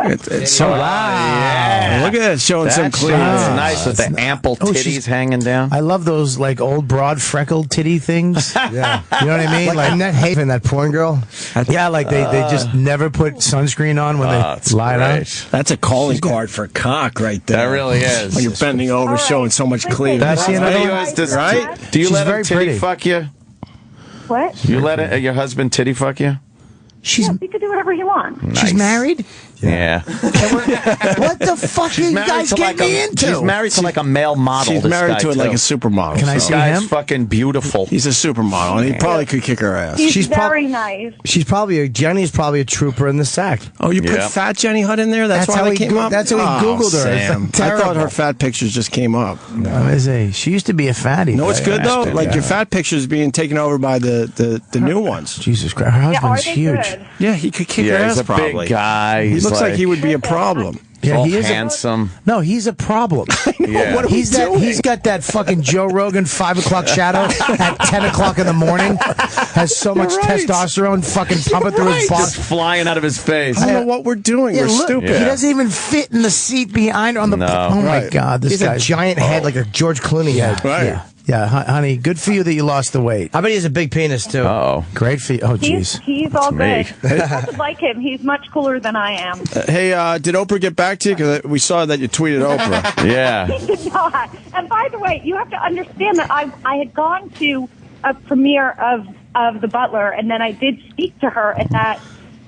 It's so Yeah. Look at that, showing some That's cleavage. nice with the ample Oh, titties she's- hanging down. I love those like old broad freckled titty things. Yeah. You know what I mean? Like Annette Haven, that porn girl. Yeah, like they just never put sunscreen on when It's they lie down. great. That's a calling card for cock right there. That really is. When you're bending over, All right. showing so much cleavage. That's the another Hey, one? does- Right? Do you She's let him very titty pretty. fuck you? What? You let your husband titty fuck you? She's Yeah, you can do whatever you want. she's married. Yeah. What the fuck are you guys getting me into? She's married to like a male model. She's this married guy, to it like too. a supermodel. Can I This see guy's him? fucking beautiful. He's a supermodel, and he probably could kick her ass. He's prob- very nice. Jenny's probably a trooper in the sack. Oh, you put Yeah. fat Jenny Hutt in there? That's why how they he came up? that's how he Googled her. It's Sam. like I thought terrible. her fat pictures just came up. She used to be a fatty. No, it's good, though. Bastard, Like, yeah. your fat pictures being taken over by the new ones. Jesus Christ, her Yeah, are husband's they huge. good? Yeah, he could kick her Yeah, ass, he's a probably. big guy. He He's looks like he would be a problem. Yeah, all he is. handsome. No, he's a problem. Yeah. What are we He's that. doing? He's got that fucking Joe Rogan 5 o'clock shadow at 10 o'clock in the morning. Has so much right. testosterone fucking pumping through his Just box. flying out of his face. I don't know what we're doing. Yeah, We're look, stupid. He doesn't even fit in the seat behind on the. No. Oh my Right. God, this He's a guy's giant head like a George Clooney head. Right. Yeah, yeah, honey. Good for you that you lost the weight. I bet he has a big penis too. Oh. Great for you. Oh, He's, jeez. he's all me. good. I would like him. He's much cooler than I am. Hey, did Oprah get back to you? Because we saw that you tweeted Oprah. Yeah. He did not. And by the way, you have to understand that I had gone to a premiere of The Butler, and then I did speak to her at that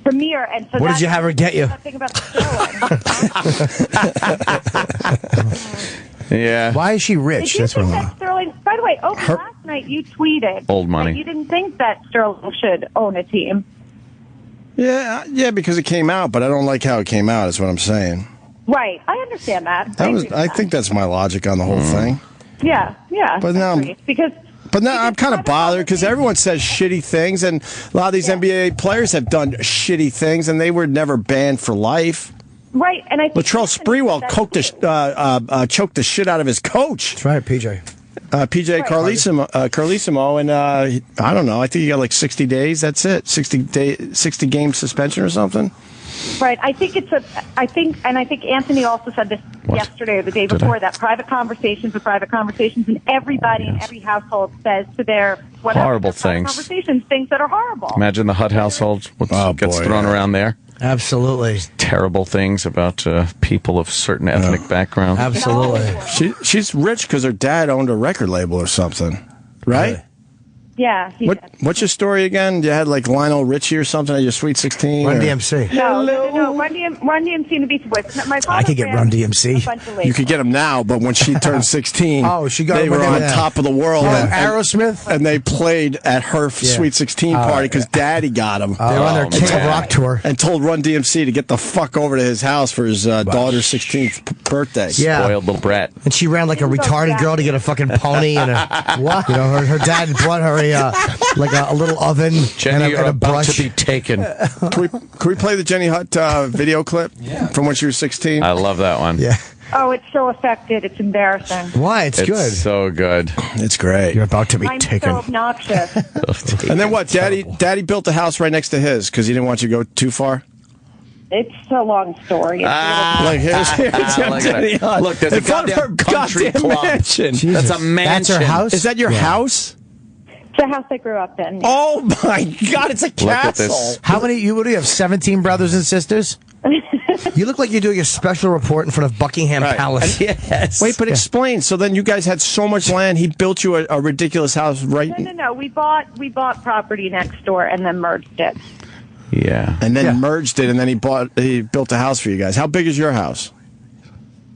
premiere. And so What did you have her get you? That thing about Sterling. Yeah. Why is she Did rich? you That's what I think want. that Sterling? By the way, last night you tweeted Old money. that you didn't think that Sterling should own a team. Yeah, because it came out, but I don't like how it came out, is what I'm saying. Right. I understand that. I think that's my logic on the whole thing. Yeah. But now I'm- because. But now I'm kind of private bothered because conversations- everyone says shitty things, and a lot of these NBA players have done shitty things, and they were never banned for life. Right, and I think Latrell Sprewell choked the shit out of his coach, That's right, PJ. PJ Carlissimo, and I don't know. I think he got like 60 days. That's it, 60 game suspension or something. Right. I think Anthony also said this yesterday or the day before, that private conversations are private conversations, and everybody in every household says to their whatever Horrible their private things. conversations things that are horrible. Imagine the Hutt household. What gets thrown around there. Absolutely. Terrible things about people of certain ethnic backgrounds. Absolutely. She's rich because her dad owned a record label or something, right? Yeah. What's your story again? You had like Lionel Richie or something at your Sweet 16? Run or- DMC. No. Run DMC and the Beastie Boys. My father I could get ran Run DMC. a bunch of You labels. could get them now, but when she turned 16, She got they them were when they on were- top of the world. Oh, and Aerosmith? And they played at her Sweet 16 party because Daddy got them. They were on their Oh, King of man. Rock tour. And told Run DMC to get the fuck over to his house for his daughter's 16th birthday. Yeah. Spoiled little brat. And she ran like a retarded girl to get a fucking pony and a what? You know, her dad brought her a little oven Jenny, and you're a about brush. to be taken. Can we play the Jenny Hutt video clip from when she was 16? I love that one. Yeah. Oh, it's so affected. It's embarrassing. Why? It's good. It's so good. It's great. You're about to be I'm taken. so obnoxious. And then what? Daddy built a house right next to his because he didn't want you to go too far? It's a long story. Like, here's Look at Jenny it. Hutt. Look, there's a In front of her goddamn country goddamn club. mansion. That's a mansion. That's her house? Is that your house? It's the house I grew up in. Oh my God! It's a castle. Look at this. How many? What do you have? 17 brothers and sisters? You look like you're doing a special report in front of Buckingham Right. Palace. Yes. Wait, but explain. So then you guys had so much land. He built you a ridiculous house right, No. We bought property next door and then merged it. Yeah. and then merged it, and then he built a house for you guys. How big is your house?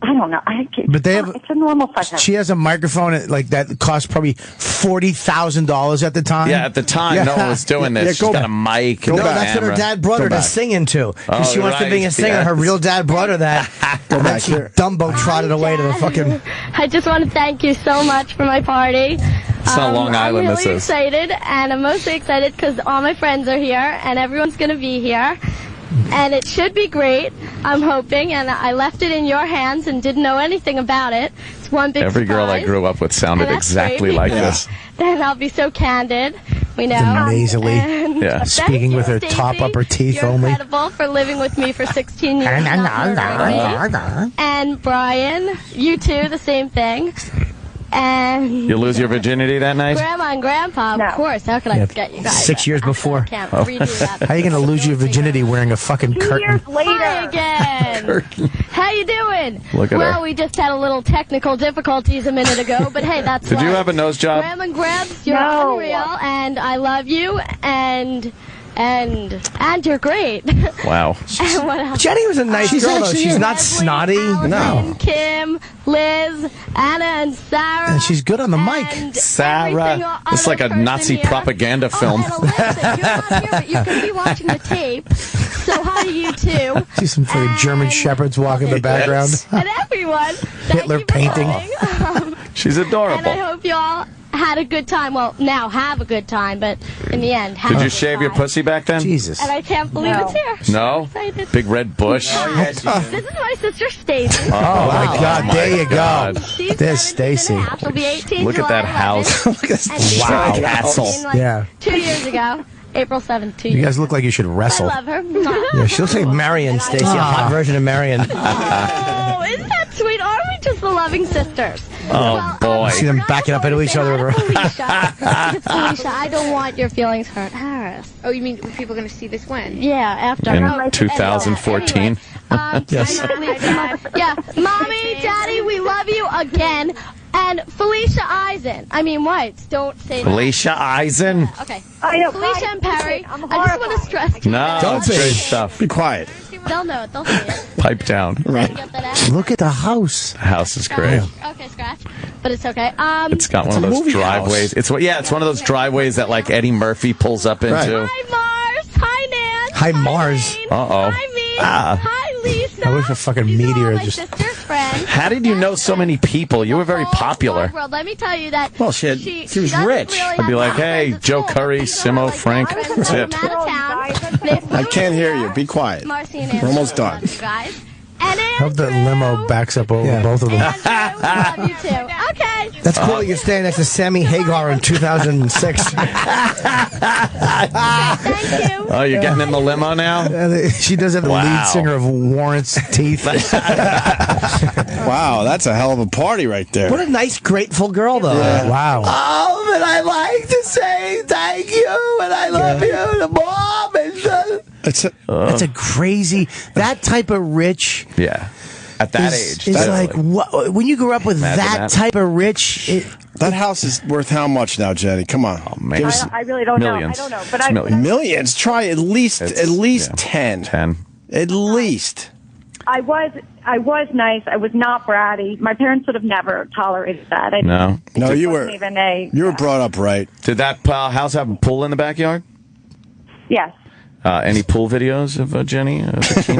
I don't know. But they have- It's a normal fucking. She has a microphone like that cost probably $40,000 at the time. Yeah, at the time, no one was doing this. Yeah, She's go got a back. mic. Go and No, a back. that's what her camera. dad brought her Go to back. sing into. Because Oh, she wants to be a right, singer. yes. Her real dad brought her that. And then she Dumbo trotted away to the fucking. I just want to thank you so much for my party. It's not Long Island, I'm this really is. excited, and I'm mostly excited because all my friends are here, and everyone's going to be here. And it should be great, I'm hoping, and I left it in your hands and didn't know anything about it. It's one big Every girl I surprise. grew up with sounded And that's exactly great like because this. Then I'll be so candid. We know. Nasally. And Yeah. thank Speaking you, with her Stacey. top upper teeth You're only. incredible for living with me for 16 years. and not murdering me. And Brian, you too, the same thing. And You lose your virginity that night? Grandma and Grandpa, of course. How could I forget you guys? 6 years before. I can't redo that. How are you going to lose your virginity wearing a fucking 2 curtain? years later. Hi again. How you doing? Look at well, her. we just had a little technical difficulties a minute ago, but hey, that's Did you life. have a nose job? Grandma and Gramps, you're No. unreal, and I love you, and you're great. Wow. And what else? Jenny was a nice girl, though. She's not Leslie, snotty. Allison, No. Kim, Liz, Anna, and Sarah. And she's good on the mic. and Sarah. every single It's like a other person Nazi here. propaganda film. Oh, and Alyssa, you're not here, but you can be watching the tape. So hi to you too. See some fucking German shepherds walking in the background. And everyone. Thank Hitler you for painting. coming. She's And I adorable. hope you all had a good time. Well, now have a good time, but in the end, have Did a you good shave your time. pussy back then? Jesus. And I can't believe it's here. No? Excited. Big red bush? This is my sister Stacy. Oh, my God. There you God. go. She's There's 17 Stacy. and a half. She'll be 18 Look at July that 11th. house. Look at this And she's Wow. Castle. 17, like, Yeah. 2 years ago, April 7th, 2 You years. guys look like you should I wrestle. love her. Yeah, she looks like Marion, Stacey, a hot version of Marion. Oh, isn't that sweet? Aren't we just the loving sisters? Oh, boy. See them backing up into each other. Felicia, Felicia, I don't want your feelings hurt, Harris. Oh, you mean people are going to see this when? Yeah, after. In Oh, 2014? anyway, Yes. yeah, Mommy, Daddy, we love you again. And Felicia Eisen. I mean, Whites, don't say that. Felicia Eisen? Okay. I know. Felicia and Perry, I'm I just want to stress. No, Don't it's be. great stuff. Be quiet. They'll know it. They'll see it. Pipe down. Right. Get that out? Look at the house. The house is great. Okay, scratch. But it's okay. It's got one of a those movie driveways. house. It's one of those driveways that like Eddie Murphy pulls up into. Right. Hi, Mars. Hi, Nan. Hi, Mars. Jane. Uh-oh. Hi, me. Ah. Hi, Lisa. I wish a fucking These are all meteor my just- sister's friends. How did you know so many people? You were very The whole popular. wide world. Let me tell you that. Well, she was doesn't rich. Really I'd be have like, hey, friends at Joe school, Curry, but these are Simo, like Frank, my friends that's from it. out of town. They flew I can't hear here. you. Be quiet. Marcy and We're Andrew, almost we done. love you guys. And Hope that Andrew. limo backs up over Yeah. both of them. Andrew, we love you too. Okay. That's cool that you're staying next to Sammy Hagar in 2006. Thank you. Oh, you're getting in the limo now? She does have the Wow. lead singer of Warrant's teeth. Wow, that's a hell of a party right there. What a nice, grateful girl, though. Wow. Oh, but I like to say thank you, and I love you, the mom, and it's That's a crazy, that type of rich. Yeah. At that is, age. It's definitely. like, what, when you grew up with Imagine that that. type of rich, that house is worth how much now, Jenny? Come on, Oh, man. Give us I really don't Millions. know. I don't know. But It's I millions. millions. Try at least Yeah. 10. 10. At least. I was nice. I was not bratty. My parents would have never tolerated that. No. No, you wasn't were. even a. You were brought up right. Did that house have a pool in the backyard? Yes. Any pool videos of Jenny? Bikini?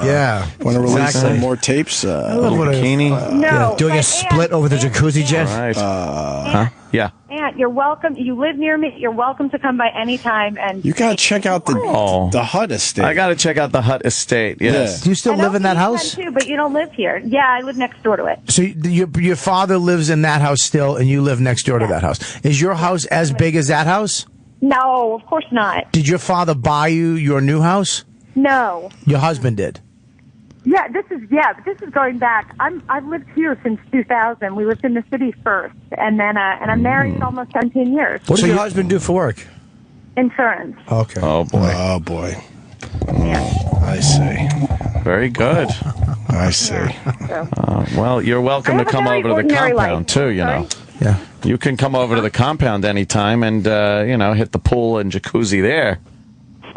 yeah. Want to release Exactly. some more tapes? Little what a- bikini? No. Doing a but split over the jacuzzi jet. Right. Huh? Yeah. Aunt, you're welcome. You live near me. You're welcome to come by any time. And You got to check out Oh. the Hut estate. I got to check out the Hut Estate. Yes. Do you still I know live in that you can house? too, but you don't live here. Yeah, I live next door to it. So your father lives in that house still, and you live next door to that house. Is your house as big as that house? No, of course not. Did your father buy you your new house? No. Your husband did. Yeah, but this is going back. I've lived here since 2000. We lived in the city first, and then and I'm married almost 17 years. What does your husband do for work? Insurance. Okay. Oh, boy. Oh, boy. I see. Very good. I see. Well, you're welcome I to have a come very over to the ordinary compound, life. too, you know. Yeah. You can come over to the compound anytime and, hit the pool and jacuzzi there.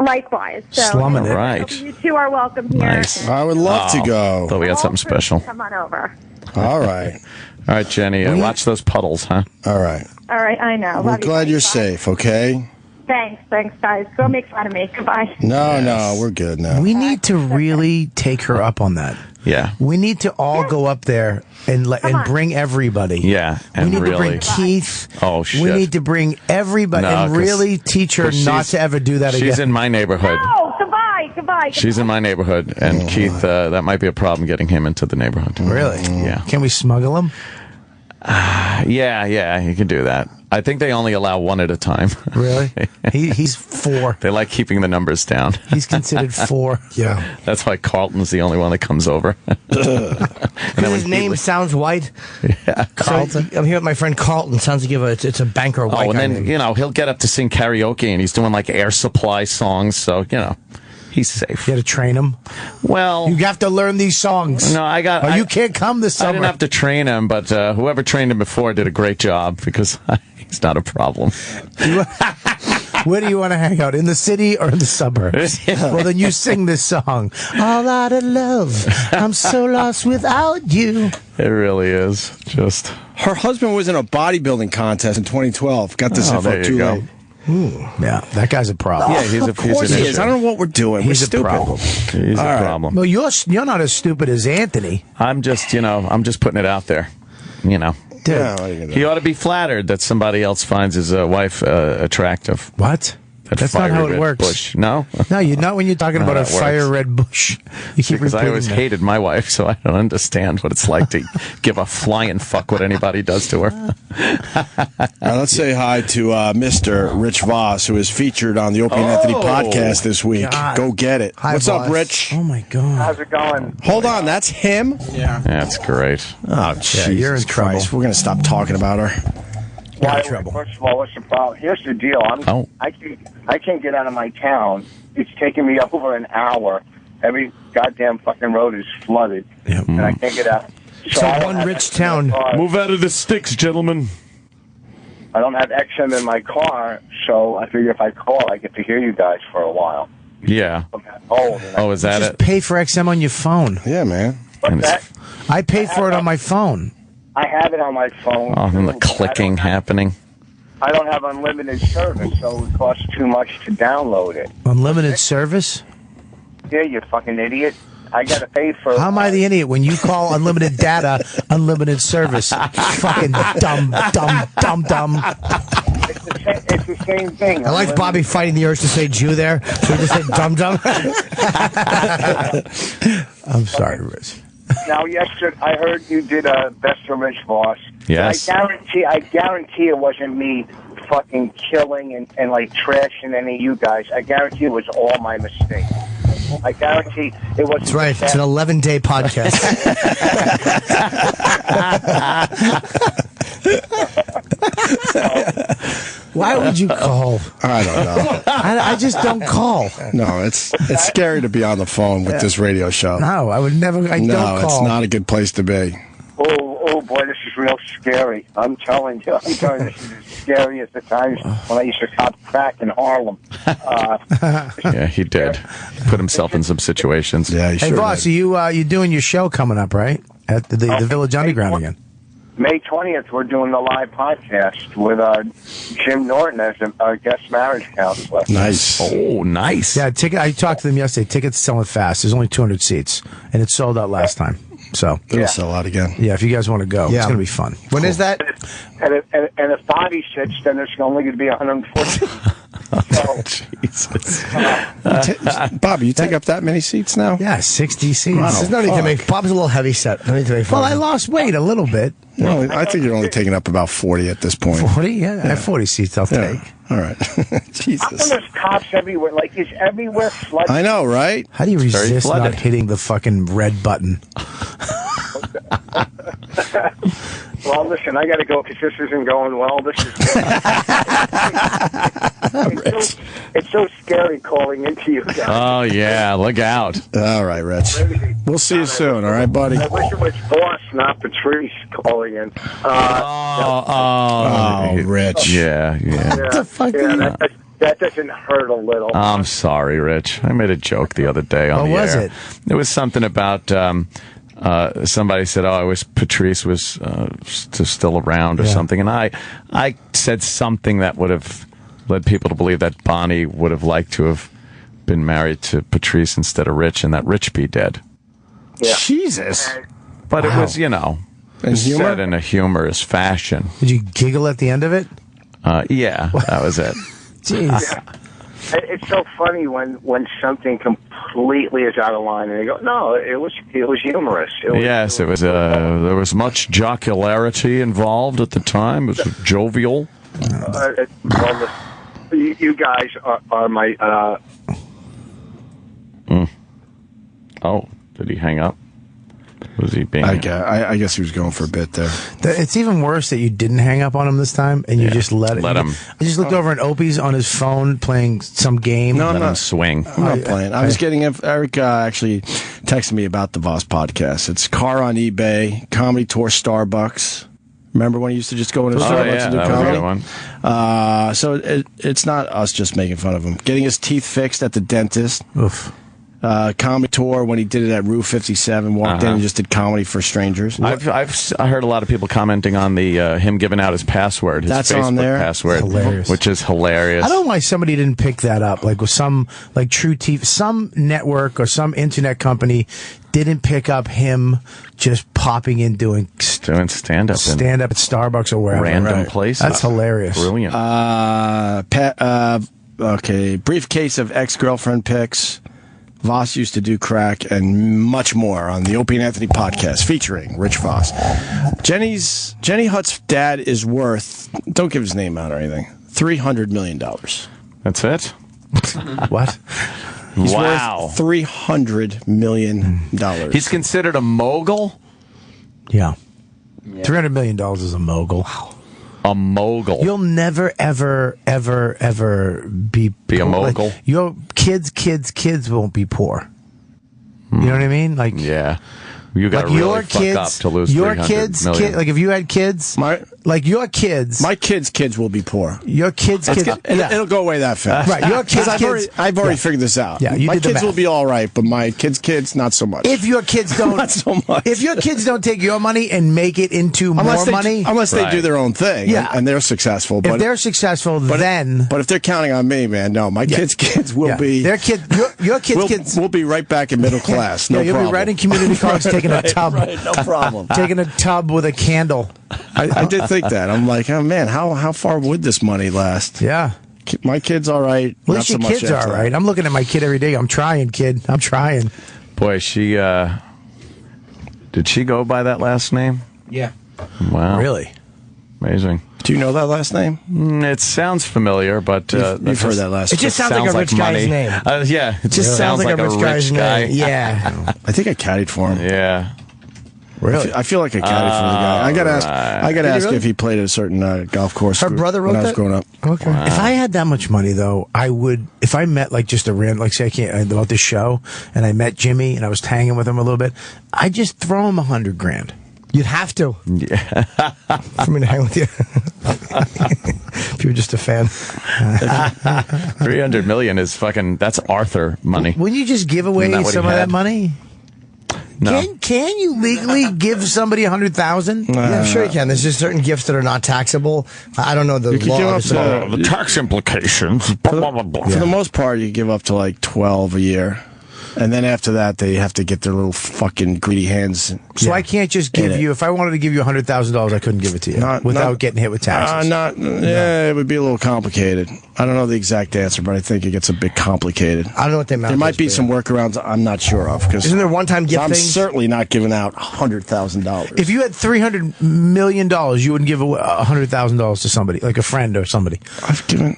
Likewise. So, Slumming it. All right. You two are welcome here. Nice. I would love to go. Thought we had something special. Come on over. All right. All right, Jenny, watch those puddles, huh? All right. All right, I know. We're Love you glad guys. you're Bye. safe, okay? Thanks, guys. Go make fun of me. Goodbye. No, we're good now. We need to really take her up on that. Yeah. We need to all go up there and on. bring everybody. Yeah, We and need to bring really- Keith. Oh, shit. We need to bring everybody No, and 'cause- really teach her 'cause not she's- to ever do that again. She's in my neighborhood. Oh, goodbye. She's in my neighborhood, and Keith, that might be a problem getting him into the neighborhood. Really? Yeah. Can we smuggle him? Yeah, you can do that. I think they only allow one at a time. Really? He's 4. They like keeping the numbers down. He's considered 4. Yeah. That's why Carlton's the only one that comes over. His name sounds white. Yeah, Carlton. I'm here with my friend Carlton. Sounds like it's a banker white and guy then, name. he'll get up to sing karaoke, and he's doing, like, Air Supply songs, so, he's safe. You had to train him? Well... You have to learn these songs. No, you can't come this summer. I didn't have to train him, but whoever trained him before did a great job, because he's not a problem. Where do you want to hang out? In the city or in the suburbs? Well, then you sing this song. All out of love. I'm so lost without you. It really is. Just... Her husband was in a bodybuilding contest in 2012. Got this info too late. Yeah, that guy's a problem. Yeah, he's of course he is. I don't know what we're doing. He's we're a stupid. problem. He's a problem. Well, you're not as stupid as Anthony. I'm just putting it out there. Dude. He ought to be flattered that somebody else finds his wife attractive. What? That's not how it works. Bush. No? No, you're not when you're talking about a fire red bush. You keep Because I always repeating hated my wife, so I don't understand what it's like to give a flying fuck what anybody does to her. Let's say hi to Mr. Rich Voss, who is featured on the Opie and Anthony podcast this week. God. Go get it. Hi, What's up, Voss. Rich? Oh, my God. How's it going? Hold on, that's him? Yeah. That's great. Oh, Jesus you're in trouble. Christ. We're going to stop talking about her. Why, first of all, what's the problem? Here's the deal. I can't get out of my town. It's taking me over an hour. Every goddamn fucking road is flooded, and I can't get out. So one rich town. Move out of the sticks, gentlemen. I don't have XM in my car, so I figure if I call, I get to hear you guys for a while. Yeah. Oh, is that Just it? pay for XM on your phone. Yeah, man. What's that? I paid for it on my phone. I have it on my phone. Oh, and the clicking happening. I don't have unlimited service, so it costs too much to download it. Unlimited service? Yeah, you fucking idiot. I got to pay for... How am I the idiot when you call unlimited data unlimited service? Fucking dumb. It's the same thing. I like Bobby fighting the urge to say Jew there. So he just said dum-dum. I'm sorry, Rich. Now, yesterday, I heard you did a Best for Rich Voss. Yes. I guarantee it wasn't me fucking killing and like trashing any of you guys. I guarantee it was all my mistake. I guarantee it was. That's right. It's an 11-day podcast. Why would you call? I don't know. I just don't call. No, it's scary to be on the phone with this radio show. No, I would never. I don't call. No, it's not a good place to be. Oh boy, this is real scary. I'm telling you, this is as scary as the times when I used to cop crack in Harlem. Yeah, he did. Put himself in some situations. Yeah, he Hey, sure boss, did. you doing your show coming up, right? At the Village Underground again. May 20th, we're doing the live podcast with Jim Norton as our guest marriage counselor. Nice. Oh, nice. Yeah, ticket. I talked to them yesterday. Tickets selling fast. There's only 200 seats, and it sold out last time. So It'll sell out again. yeah, if you guys want to go, Yeah. it's gonna be fun. When is that? And if Bobby sits, then there's only going to be 140. So, Jesus. Bob, you take up that many seats now? Yeah, 60 seats. There's no need to make. Bob's a little heavy set. No need to make fun Well, of I him. lost weight a little bit. Well, I think you're only taking up about 40 at this point. 40? Yeah, I have 40 seats. I'll Yeah. take. All right. Jesus. there's cops everywhere. Like, it's everywhere flooded. I know, right? How do you very resist flooded. not hitting the fucking red button? Well, listen, I got to go because this isn't going well. This is. It's so scary calling into you guys. Oh, yeah. Look out. All right, Rich. We'll see you soon, all right, buddy? I wish it was Boss, not Patrice, calling in. Oh, Rich. Yeah. What the fuck are you- that doesn't hurt a little. I'm sorry, Rich. I made a joke the other day on What the was air. it? It was something about somebody said, "Oh, I wish Patrice was still around" or something, and I said something that would have led people to believe that Bonnie would have liked to have been married to Patrice instead of Rich, and that Rich be dead. Yeah. Jesus. But it was, In humor? said in a humorous fashion. Did you giggle at the end of it? Yeah, that was it. Jeez. It's so funny when something completely is out of line, and they go, "No, it was humorous." Yes, it was. There was much jocularity involved at the time. It was jovial. Well, you guys are my. Oh, did he hang up? Was he being? I guess he was going for a bit there. It's even worse that you didn't hang up on him this time, and you just let him. I just looked over, and Opie's on his phone playing some game. No, I'm Let not him swing. I'm not playing. I was getting Eric actually texted me about the Voss podcast. It's car on eBay, comedy tour, Starbucks. Remember when he used to just go into Starbucks and do that comedy? was a good one. So it's not us just making fun of him. Getting his teeth fixed at the dentist. Oof. Comedy tour when he did it at Rue 57, walked in and just did comedy for strangers. I heard a lot of people commenting on the him giving out his password. His That's Facebook on there. password, Hilarious. which is hilarious. I don't know why somebody didn't pick that up. Like with some True TV, some network or some internet company didn't pick up him just popping in doing stand up at Starbucks or wherever. Random places. That's hilarious. Brilliant. Okay, briefcase of ex-girlfriend pics. Voss used to do crack and much more on the Opie and Anthony podcast featuring Rich Voss. Jenny Hutt's dad is worth, don't give his name out or anything, $300 million. That's it? What? He's Wow. worth $300 million. He's considered a mogul? Yeah. $300 million is a mogul. A mogul. You'll never, ever, ever, ever be a mogul? Like, your kids won't be poor. You know what I mean? Like, yeah. You got to like really your fuck kids, up to lose your $300 kids, million. like if you had kids, like your kids, my kids will be poor. Your kids, it'll go away that fast. Right, your kids, I've already figured this out. Yeah, my kids will be all right, but my kids not so much. If your kids don't, not so much. If your kids don't take your money and make it into more money, unless they do their own thing, and they're successful. If they're successful, but if they're counting on me, man, no, my kids will be. Their kids, your kids, we'll be right back in middle class. No you'll problem. be right in community college taking a tub. Right, no problem. Taking a tub with a candle. I did think that. I'm like, oh man, how far would this money last? Yeah. My kid's all right. Well, at least your kids are all right. I'm looking at my kid every day. I'm trying, kid. I'm trying. Boy, she did she go by that last name? Yeah. Wow. Really? Amazing. Do you know that last name? It sounds familiar, but you've heard that last name. It just sounds like a rich guy's name. Yeah, it just sounds like a rich guy's guy. name. Yeah. I think I caddied for him. Yeah. Really? I feel like I caddied for the guy. I got to ask if he played at a certain golf course. Her brother wrote when I was that? growing up. Okay. Wow. If I had that much money, though, I would. If I met like just a random, like say I can't about this show, and I met Jimmy and I was hanging with him a little bit, I'd just throw him $100,000. You'd have to. Yeah. For me to hang with you. If you were just a fan. $300 million is fucking. That's Arthur money. Wouldn't you just give away Isn't that what some he of that had? money? No. Can you legally give somebody $100,000? Yeah, sure you can. There's just certain gifts that are not taxable. I don't know the You could law. give up to the tax implications. For the most part, you give up to like 12 a year. And then after that, they have to get their little fucking greedy hands. So I can't just give you, if I wanted to give you $100,000, I couldn't give it to you without getting hit with taxes. Yeah, it would be a little complicated. I don't know the exact answer, but I think it gets a bit complicated. I don't know what they meant. There might be some workarounds I'm not sure of. Isn't there one-time gift I'm things? certainly not giving out $100,000. If you had $300 million, you wouldn't give $100,000 to somebody, like a friend or somebody. I've given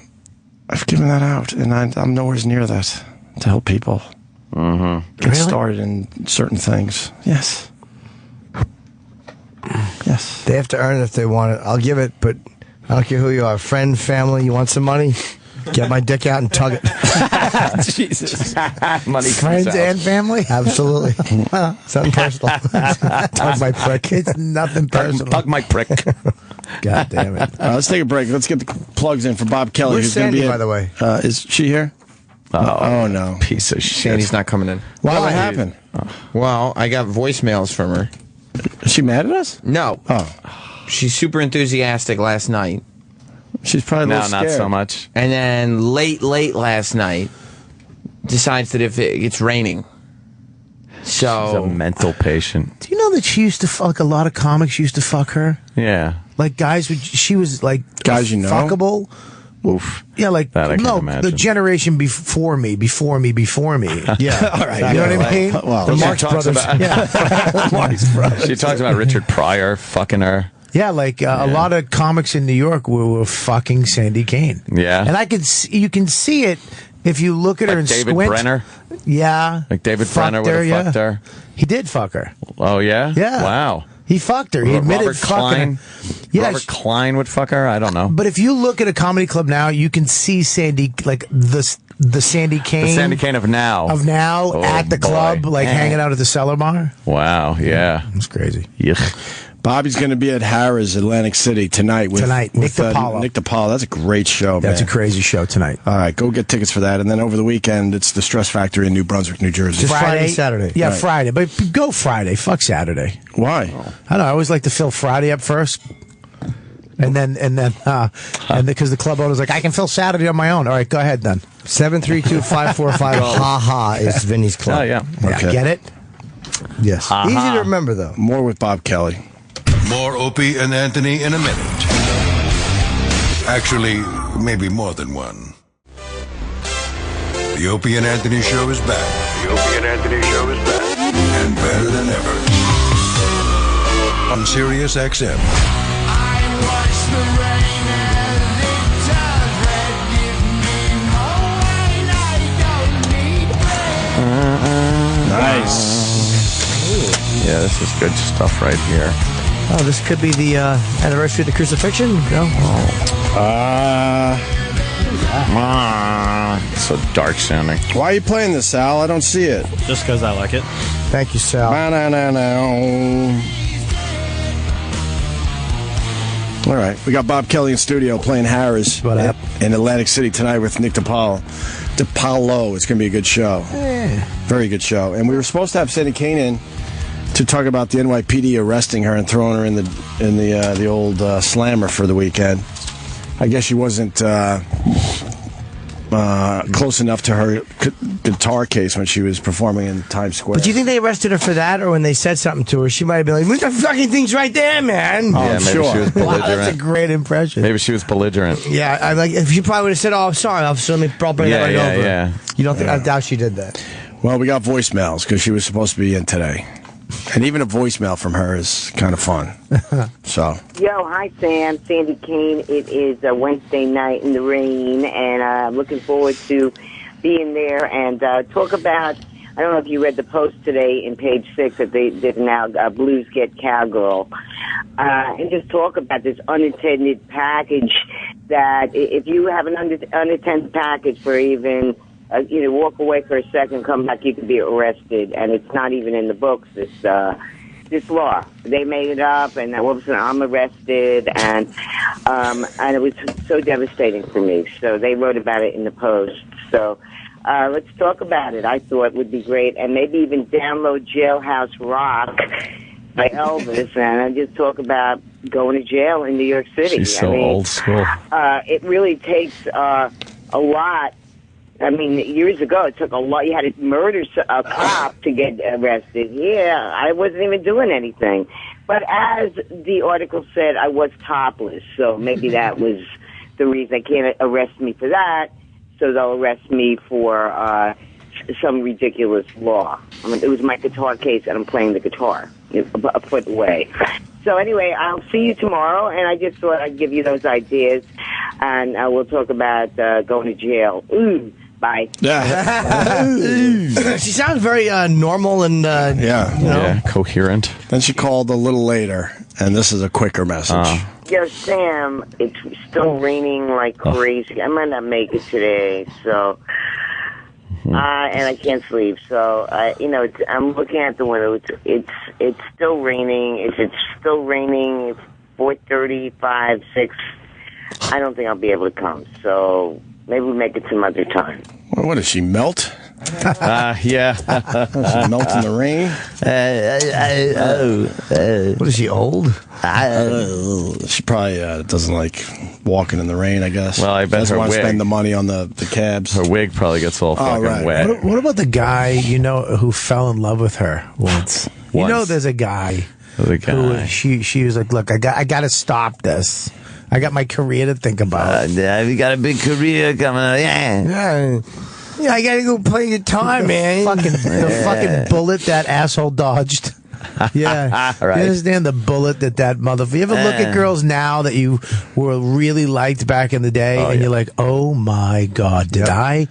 that out, and I'm nowhere near that to help people. Get started in certain things. Yes. Yes. They have to earn it if they want it. I'll give it, but I don't care who you are. Friend, family, you want some money? Get my dick out and tug it. Jesus. Money comes Friends out. and family? Absolutely. Something personal. Tug my prick. It's nothing personal. Tug my prick. God damn it. Let's take a break. Let's get the plugs in for Bob Kelly. Where's who's gonna Sandy, be by the way? Is she here? Oh, no. Piece of shit. Sandy's not coming in. Why? What happened? Well, I got voicemails from her. Is she mad at us? No. Oh. She's super enthusiastic last night. She's probably a No, little scared. not so much. And then late last night, decides that if it's raining. She's a mental patient. Do you know that she used to fuck, a lot of comics used to fuck her? Yeah. Like guys, she was like Guys you know? fuckable, Oof. Yeah, like That I can no, imagine. the generation before me. Yeah, all right. You know what I mean? Well, the she Marx talks Brothers. about- Yeah. Marx Brothers. She talks about Richard Pryor fucking her. Yeah, like a lot of comics in New York were fucking Sandy Kane. Yeah. And you can see it if you look at her Like and David squint. Brenner? Yeah. Like David Fucked Brenner would have her, fucked her. He did fuck her. Oh, yeah? Yeah. Wow. He fucked her. He admitted Robert fucking Klein? her. Yeah, Robert Klein would fuck her? I don't know. but if you look at a comedy club now, you can see Sandy, like the Sandy Kane. The Sandy Kane of now. Oh, at the boy. club, like Man. hanging out at the cellar bar. Wow, yeah. It's crazy. Yuck. Bobby's going to be at Harrah's, Atlantic City tonight. With Nick DiPaolo. Nick DiPaolo. That's a great show, man. That's a crazy show tonight. All right, go get tickets for that. And then over the weekend, it's the Stress Factory in New Brunswick, New Jersey. Just Friday, Saturday. Yeah, Right. Friday. But go Friday. Fuck Saturday. Why? I don't know. I always like to fill Friday up first. And then because the club owner's like, I can fill Saturday on my own. All right, go ahead then. 732-545 ha is Vinny's club. Oh, yeah. Okay. Get it? Yes. Easy to remember though. More with Bob Kelly. More Opie and Anthony in a minute. Actually, maybe more than one. The Opie and Anthony Show is back. The Opie and Anthony Show is back. And better than ever. On Sirius XM. Nice. Yeah, this is good stuff right here. Oh, this could be the anniversary of the crucifixion. No. So dark sounding. Why are you playing this, Sal? I don't see it. Just because I like it. Thank you, Sal. All right, we got Bob Kelly in studio playing Harrah's What up? in Atlantic City tonight with Nick DiPaolo. It's going to be a good show. Yeah. Very good show. And we were supposed to have Sandy Kane in to talk about the NYPD arresting her and throwing her in the old slammer for the weekend. I guess she wasn't close enough to her guitar case when she was performing in Times Square. But do you think they arrested her for that, or when they said something to her, she might have been like, "What the fucking thing's right there, man"? Yeah, maybe sure. she was Wow, belligerent. that's a great impression. Maybe she was belligerent. Yeah, I'm like, if she probably would have said, "Oh, I'm sorry, officer, let me bring that right over." Yeah. You don't think? I doubt she did that. Well, we got voicemails because she was supposed to be in today. And even a voicemail from her is kind of fun. So, Yo, hi, Sam. Sandy Kane. It is a Wednesday night in the rain, and I'm looking forward to being there and talk about, I don't know if you read the post today in page 6 that they did now, Blues Get Cowgirl, and just talk about this unintended package that if you have an unattended package for even, walk away for a second, come back, you could be arrested, and it's not even in the books, this law. They made it up, and all of a sudden I'm arrested, and it was so devastating for me. So they wrote about it in the Post. So let's talk about it. I thought it would be great, and maybe even download Jailhouse Rock by Elvis, and I just talk about going to jail in New York City. She's so old school. It really takes a lot. I mean, years ago, it took a lot. You had to murder a cop to get arrested. Yeah, I wasn't even doing anything. But as the article said, I was topless, so maybe that was the reason. They can't arrest me for that, so they'll arrest me for some ridiculous law. I mean, it was my guitar case, and I'm playing the guitar a foot away. So anyway, I'll see you tomorrow, and I just thought I'd give you those ideas, and we'll talk about going to jail. Ooh. Bye. She sounds very normal and coherent. Then she called a little later, and this is a quicker message. Yo, Sam, it's still raining like crazy. I might not make it today, so and I can't sleep. So I'm looking at the window. It's still raining. If it's still raining, it's 4:35, 6. I don't think I'll be able to come. So maybe we make it some other time. Well, what does she melt? Yeah. She melt in the rain? What is she, old? She probably doesn't like walking in the rain, I guess. Well, I bet doesn't her want to wig. spend the money on the cabs. Her wig probably gets all fucking right. wet. What about the guy, who fell in love with her once? Once. There's a guy. The guy. Who she was like, look, I got to stop this. I got my career to think about. Yeah, we got a big career coming up. Yeah, I gotta go play guitar, man. The fucking bullet that asshole dodged. Yeah, Right. You understand the bullet that motherfucker. You ever look at girls now that you were really liked back in the day, and you're like, oh my god, did I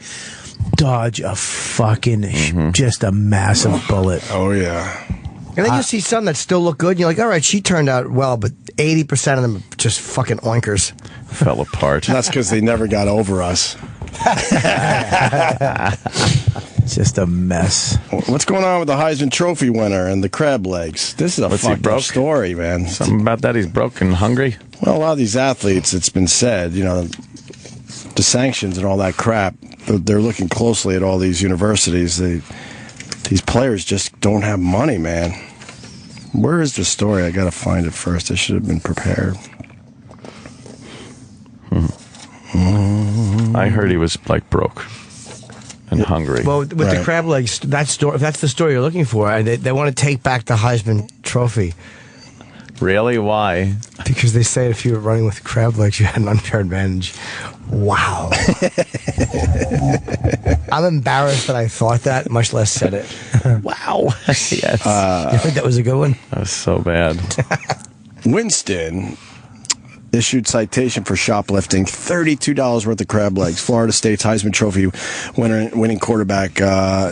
dodge a fucking just a massive bullet? Oh yeah. And then you see some that still look good, and you're like, all right, she turned out well, but 80% of them are just fucking oinkers. Fell apart. That's because they never got over us. Just a mess. What's going on with the Heisman Trophy winner and the crab legs? This is a fucked up story, man. Something about that. He's broke and hungry. Well, a lot of these athletes, it's been said, the sanctions and all that crap, they're looking closely at all these universities. These players just don't have money, man. Where is the story? I got to find it first. I should have been prepared. I heard he was broke and hungry. Well, with the crab legs, if that's the story you're looking for, they want to take back the Heisman Trophy. Really? Why? Because they say if you were running with crab legs, you had an unfair advantage. Wow. I'm embarrassed that I thought that, much less said it. Wow. Yes. You think that was a good one? That was so bad. Winston issued citation for shoplifting, $32 worth of crab legs. Florida State's Heisman Trophy winning quarterback.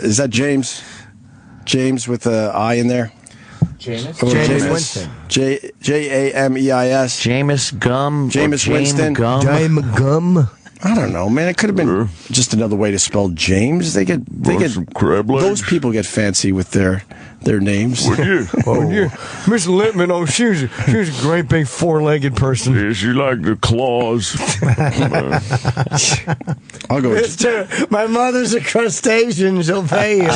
Is that James? James with an I in there? Jameis Winston. Jameis. Jameis Gum. Jameis Winston. Jameis Gum. I don't know, man. It could have been just another way to spell James. They get crab legs. Those people get fancy with their names. Miss Littman, she was a great big four-legged person. Yeah, she liked the claws. I'll go with my mother's a crustacean. She'll pay you.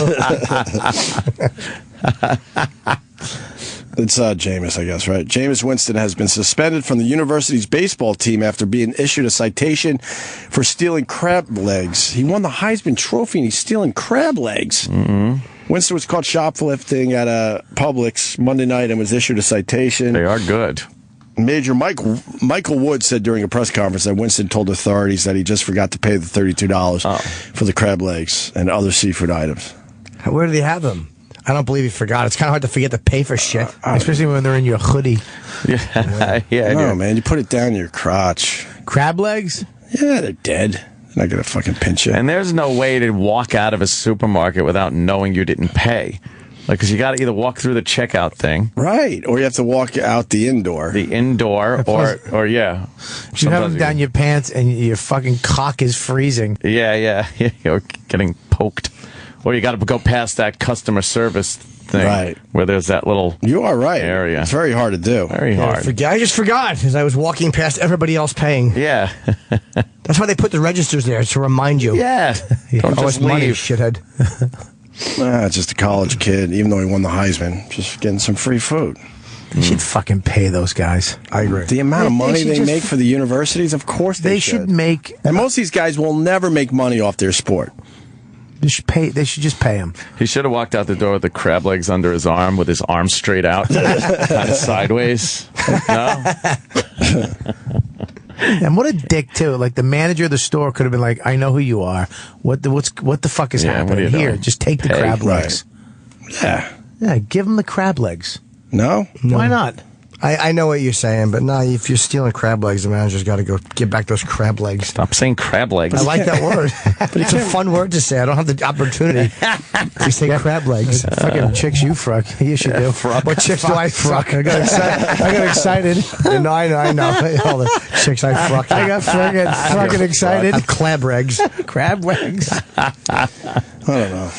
It's Jameis, I guess, right? Jameis Winston has been suspended from the university's baseball team after being issued a citation for stealing crab legs. He won the Heisman Trophy and he's stealing crab legs. Mm-hmm. Winston was caught shoplifting at a Publix Monday night and was issued a citation. They are good. Major Michael Wood said during a press conference that Winston told authorities that he just forgot to pay the $32 for the crab legs and other seafood items. Where do they have them? I don't believe he forgot. It's kind of hard to forget to pay for shit. Especially when they're in your hoodie. Yeah. No, man, you put it down your crotch. Crab legs? Yeah, they're dead. They're not going to fucking pinch you. And there's no way to walk out of a supermarket without knowing you didn't pay. Because you got to either walk through the checkout thing. Right. Or you have to walk out the indoor. The indoor, or yeah. You have them down your pants and your fucking cock is freezing. Yeah. You're getting poked. Or you got to go past that customer service thing. Right. Where there's that little You are right. area. It's very hard to do. Very hard. I just forgot because I was walking past everybody else paying. Yeah. That's why they put the registers there, to remind you. Yeah. Don't Oh, just it's money, leave. shithead. Just a college kid, even though he won the Heisman, just getting some free food. They should fucking pay those guys. I agree. The amount of money they should make for the universities, of course They should make. And most of these guys will never make money off their sport. They should pay. They should just pay him. He should have walked out the door with the crab legs under his arm, with his arm straight out, kind of sideways. No? And what a dick too! Like the manager of the store could have been like, "I know who you are. What the fuck is Yeah, what are happening you here? doing? Just take the Pay. crab legs. Yeah. Yeah, give him the crab legs. No? Why not? I know what you're saying, but no, if you're stealing crab legs, the manager's got to go get back those crab legs. Stop saying crab legs. I like that word. But it's a fun word to say. I don't have the opportunity to say crab legs. Fucking chicks you fuck. You should do. What chicks do I fuck? I got excited. No, I know. All the chicks I fuck. I got fucking excited. I have crab legs. Crab legs. I don't know.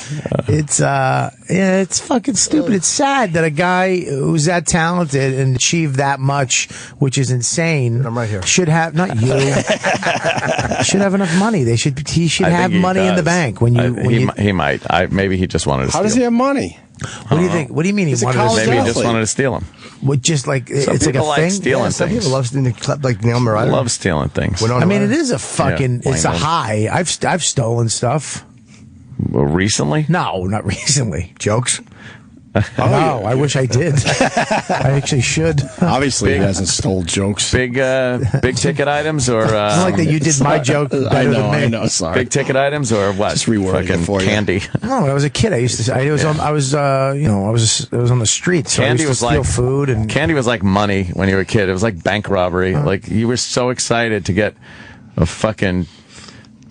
It's fucking stupid. It's sad that a guy who's that talented and achieved that much, which is insane. I'm right here. Should have not you. Should have enough money. He should have money in the bank when you. He might. Maybe he just wanted to. How does he have money? What do you think? What do you mean he wanted to Maybe steal? he just wanted to steal him. What, just like Some it's like a people like thing. stealing Some things. people love like Neil Mariah. Love stealing things. I mean, it is a fucking. Yeah, it's a Wayne. high. I've stolen stuff. Well, recently? No, not recently. Jokes. No, I wish I did. I actually should. Obviously, he hasn't stole jokes. Big ticket items, or It's not like that you did my joke better I know, than me. I know. Sorry. big ticket items, or what? Just rewording it for you. Candy. No, when I was a kid, I used to. I was on the streets. So Candy I used to was steal like food and candy was like money when you were a kid. It was like bank robbery. Like you were so excited to get a fucking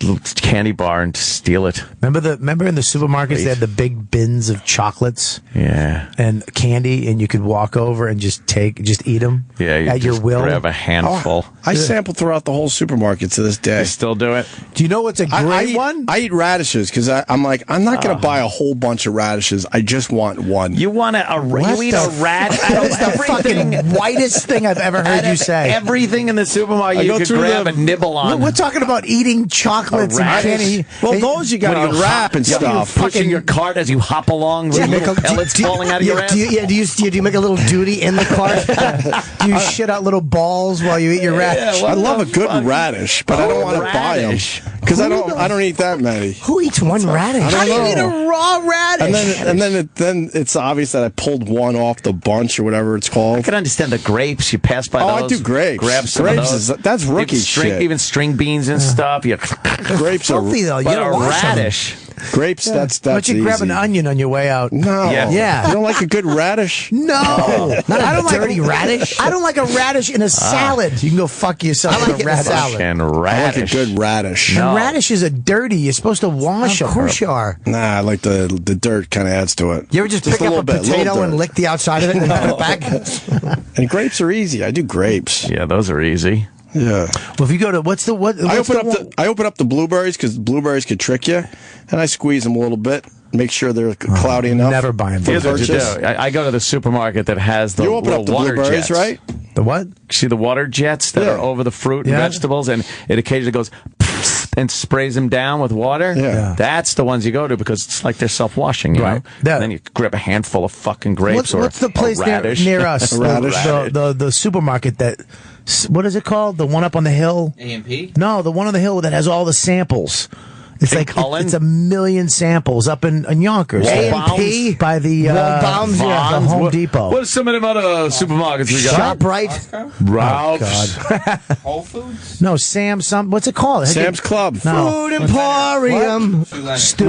little candy bar and steal it. Remember in the supermarkets they had the big bins of chocolates, and candy, and you could walk over and just eat them, Yeah, you at your just will. grab a handful. I sample throughout the whole supermarket to this day. You still do it? Do you know what's a great one? I eat radishes because I'm like, I'm not going to buy a whole bunch of radishes. I just want one. You want you eat a radish? That's the fucking whitest thing I've ever heard you say. Everything in the supermarket I you go could through grab the- and nibble on. We're talking about eating chocolates and radish? candy. Well, those you got to unwrap and stuff. Pushing your cart as you hop along with little pellets falling out of your ass. Do you make a little duty in the cart? Do you shit out little balls while you eat your radish? I love a good radish, but I don't want to buy them because I don't eat that many. Who eats one radish? How do you eat a raw radish? And then it's obvious that I pulled one off the bunch or whatever it's I called. can understand the grapes. You pass by Oh, those. I do grapes. Grab some Grapes of those. that's rookie shit. Even string beans and stuff. You Grapes are Filthy though. You but don't a wash them. radish. grapes. That's Why don't you grab easy. an onion on your way out? No, Yeah. You don't like a good radish? No, I don't like dirty radish. I don't like a radish in a salad. You can go fuck yourself I like with it a in a radish. salad. And I like a radish. good radish. No. And radishes are dirty. You're supposed to wash them. Of course you are. Nah, I like the dirt kind of adds to it. You ever just pick up a little bit, potato little and dirt. lick the outside of it and then put it back? And grapes are easy. I do grapes. Yeah, those are easy. Yeah. Well, if you go to I open up the blueberries because blueberries could trick you, and I squeeze them a little bit, make sure they're cloudy enough. Never buy them. Here's what you do. purchase. I go to the supermarket that has the You open little up the water blueberries, jets. right? The what? See the water jets that Yeah. are over the fruit and Yeah. vegetables, and it occasionally goes and sprays them down with water. Yeah. That's the ones you go to because it's like they're self-washing, you Right. know? That- And then you grab a handful of fucking grapes What's the place or radish. near us? A radish. The supermarket that. What is it called? The one up on the hill? A&P? No, the one on the hill that has all the samples. It's In like Cullen? it's a million samples up in Yonkers. A&P? By the Walbaum's, the Vons? Home What- Depot. What are some of them other supermarkets we got? ShopRite? Ralph's. Whole Foods? No, what's it called? Sam's Club. No. Food Emporium. Stu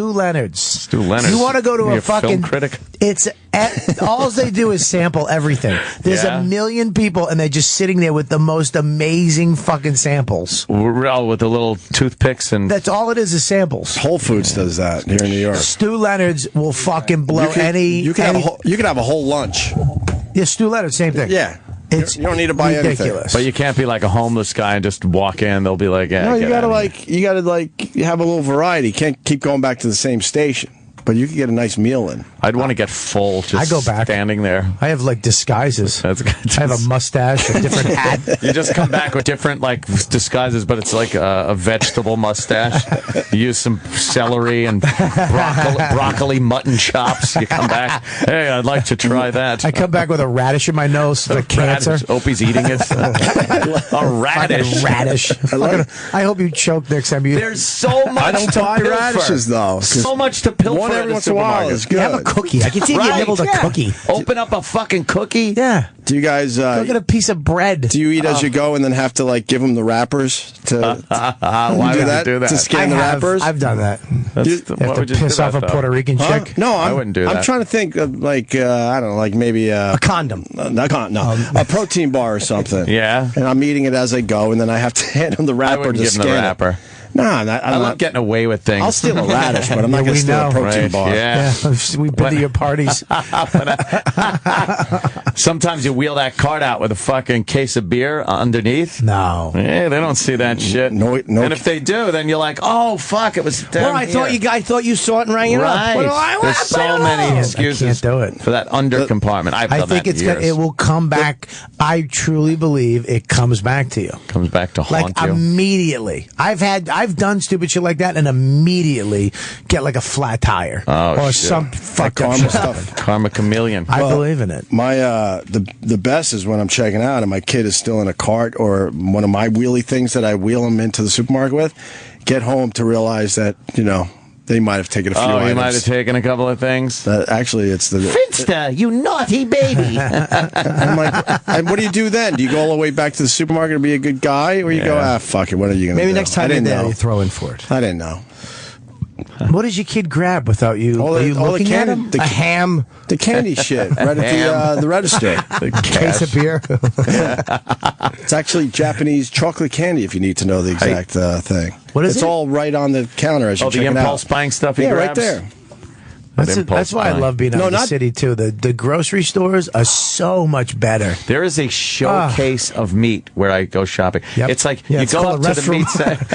Leonard's. Stu Leonard's. You want to go to You're a fucking film critic? It's all they do is sample everything. There's Yeah. a million people, and they're just sitting there with the most amazing fucking samples. Real with the little toothpicks and That's all it is samples. Whole Foods does that here in New York. Stu Leonard's will fucking blow You can have a whole lunch. Yeah, Stu Leonard, same thing. Yeah. It's You don't need to buy ridiculous. But you can't be like a homeless guy and just walk in. They'll be like, yeah. No, you get gotta out of here. have a little variety. You can't keep going back to the same station. But you can get a nice meal in. I'd want to get full just I go back. standing there. I have like disguises. That's good. I have a mustache, a different hat. You just come back with different like disguises, but it's like a vegetable mustache. You use some celery and broccoli mutton chops. You come back. Hey, I'd like to try that. I come back with a radish in my nose, the cancer. Radish. Opie's eating it. A radish. Fucking radish. I hope you choke next time you. There's so much I don't to buy pilfer. radishes though. 'cause So much to pilfer one at every a once in a while supermarket. is good. have a cookie. I can see if you Right, nibbled a yeah. cookie. Open up a fucking cookie. Yeah. Do you guys Go get a piece of bread. do you eat as you go and then have to like give them the wrappers to Why do would that? you do that? To scan the wrappers? I've done that. That's You the- You have what to would you do piss that, off a though? Puerto Rican Huh? chick. No, I wouldn't do I'm that. trying to think of like I don't know, like maybe A condom. a protein bar or something. Yeah. And I'm eating it as I go, and then I have to hand them the I wrapper wouldn't to give scan him the it. wapper. No, I I'm love not getting away with things. I'll steal a radish, but I'm not Yeah, going we to steal know. a protein Right, bar. yeah. We've been to your parties. Sometimes you wheel that cart out with a fucking case of beer underneath. No. Yeah, they don't see that shit. No. And if they do, then you're like, oh fuck, it was down Well, I thought you saw it and rang it Right. up. Well, There's so many excuses I can't do it. for that under compartment. I've I done think that it's in gonna, years. it will come back. I truly believe it comes back to you. Comes back to Like haunt you. immediately. I've done stupid shit like that and immediately get like a flat tire Oh, or shit. some fucked up karma shit. stuff. Karma chameleon. I believe in it. My the best is when I'm checking out and my kid is still in a cart or one of my wheelie things that I wheel him into the supermarket with. Get home to realize that They might have taken a few items. You might have taken a couple of things. Actually, it's the Finster, you naughty baby. I'm like, and what do you do then? Do you go all the way back to the supermarket and be a good guy, or you go, fuck it, what are you going to do? Maybe next time I didn't you're there, know. you throw in for it. I didn't know. What does your kid grab without you? All Are you the looking at candy, him? the A ham, the candy shit right at the register. case of beer. It's actually Japanese chocolate candy, if you need to know the exact thing. What is it's it? all right on the counter as you the check it out. impulse buying stuff he Yeah, grabs? right there. That's why I love being out in the city too. The grocery stores are so much better. There is a showcase of meat where I go shopping. Yep. It's like Yeah, you it's go called up a to the meat section.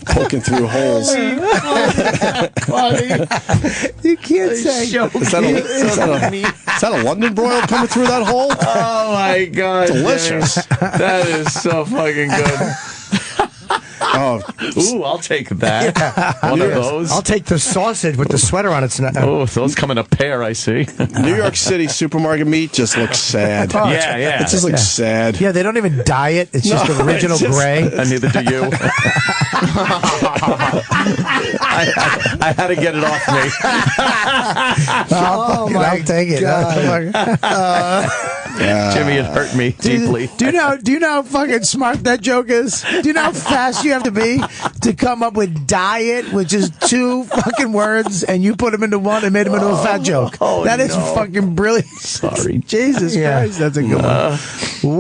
Poking through holes. You can't say. Is that a London broil coming through that hole? Oh my god, Delicious. That is so fucking good. Oh, Ooh, I'll take that. One of those. I'll take the sausage with the sweater on it. Oh, those come in a pair, I see. New York City supermarket meat just looks sad. Yeah. It just looks sad. Yeah, they don't even dye it. It's just original it's just- gray. And neither do you. I had to get it off me. I'll take it. Jimmy, it hurt me deeply. Do you know how fucking smart that joke is? Do you know how fast you have to be to come up with diet, which is 2 fucking words, and you put them into one and made them into a fat joke? That is fucking brilliant. Sorry. Jesus Christ, that's a good one.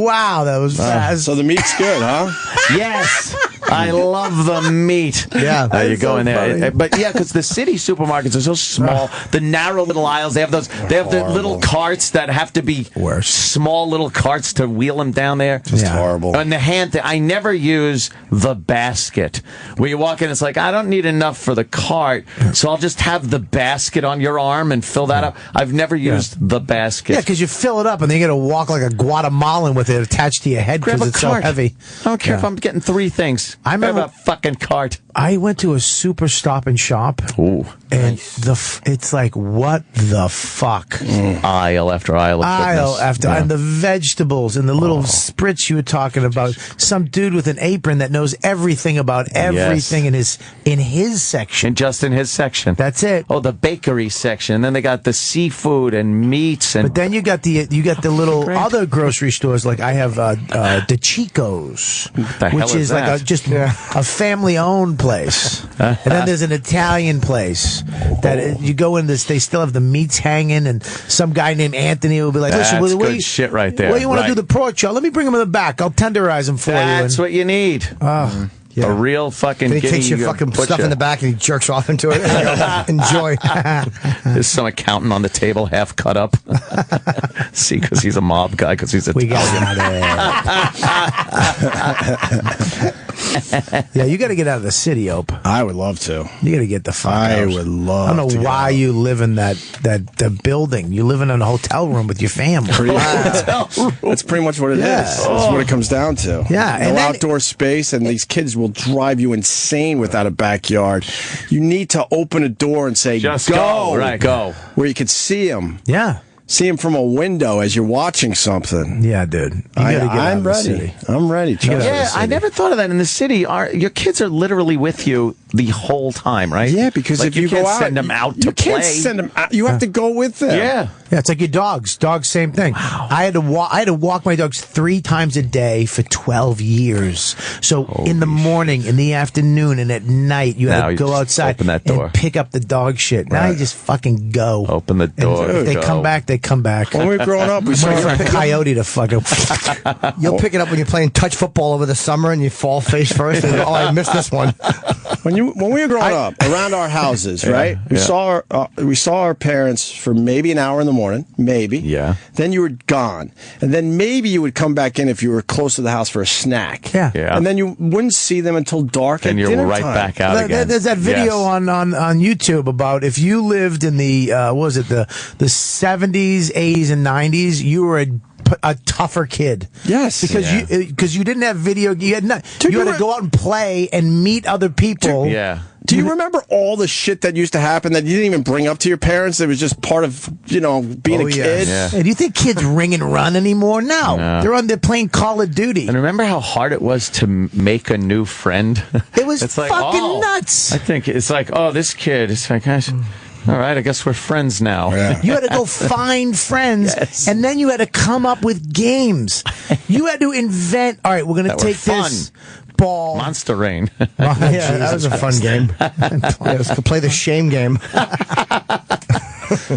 Wow, that was fast. So the meat's good, huh? Yes. I love the meat. Yeah. There you go so in there. funny. But yeah, because the city supermarkets are so small. The narrow little aisles. They have the little carts that have to be small little carts to wheel them down there. Just horrible. And the hand thing, I never use the basket. Where you walk in, it's like, I don't need enough for the cart, so I'll just have the basket on your arm and fill that up. I've never used the basket. Yeah, because you fill it up and then you got to walk like a Guatemalan with it attached to your head Grab because a it's cart. so heavy. I don't care if I'm getting 3 things. I remember- Grab a fucking cart. I went to a super stop and shop. Ooh. And it's like, what the fuck? Aisle after aisle of Aisle goodness. after and the vegetables and the little spritz you were talking about. Some dude with an apron that knows everything about everything in his section. And just in his section. That's it. Oh, the bakery section. And then they got the seafood and meats and But then you got the little other grocery stores like I have the Chico's, the hell which is is like that? just a family owned place, and then there's an Italian place that you go in. They still have the meats hanging, and some guy named Anthony will be like, "Listen, That's what good shit right there. What do you want to Right. do the pork chop? Let me bring him in the back. I'll tenderize him for That's you." what you need. A real fucking Then he takes guinea your fucking stuff butcher. in the back and he jerks off into it. And you go, enjoy. There's some accountant on the table, half cut up. See, because he's a mob guy, because he's We Italian. Yeah, you got to get out of the city, Ope. I would love to. You got to get the fuck out. I would love I don't to know get why out. you live in the building. You live in a hotel room with your family. That's pretty much what it is. That's what it comes down to. Yeah, No and then- outdoor space, and these kids will drive you insane without a backyard. You need to open a door and say, Just go. go. Right, go. Where you could see them. Yeah. See them from a window as you're watching something. Yeah, dude. You gotta get out I'm of the ready. city. I'm ready. Trust me. Yeah, I never thought of that. In the city, your kids are literally with you the whole time, right? Yeah, because like if you can't go out, send them out to you can't play. send them out. You have to go with them. Yeah. Yeah, it's like your dogs. Dogs, same thing. Wow. I had to walk my dogs 3 times a day for 12 years. So in the morning, in the afternoon, and at night, you Now had to you go just outside open that door. and pick up the dog shit. Now you just fucking go. Open the door. And if they go. come back, they come back. When we were growing up, we I'm saw waiting for a coyote to fucking. You'll pick it up when you're playing touch football over the summer and you fall face first. And, oh, I missed this one. when we were growing up around our houses, right? We saw our parents for maybe an hour in the morning, maybe. Yeah. Then you were gone, and then maybe you would come back in if you were close to the house for a snack. Yeah. Yeah. And then you wouldn't see them until dark. And at you're dinner right time. back out again. There's that video Yes. on YouTube about if you lived in the what was it the 70s, 80s, and 90s, you were a tougher kid. Yes. because you didn't have video. You had Dude, you you had were- to go out and play and meet other people. Yeah. Do you remember all the shit that used to happen that you didn't even bring up to your parents? It was just part of, being a kid. Yeah. Hey, do you think kids ring and run anymore? No. They're playing Call of Duty. And remember how hard it was to make a new friend? It was it's like, fucking nuts. I think it's like, this kid. It's like, gosh, all right, I guess we're friends now. Yeah. You had to go find friends, and then you had to come up with games. You had to invent. All right, we're going to take this ball. Monster Rain. Yeah, that was a fun game. Let's play the shame game.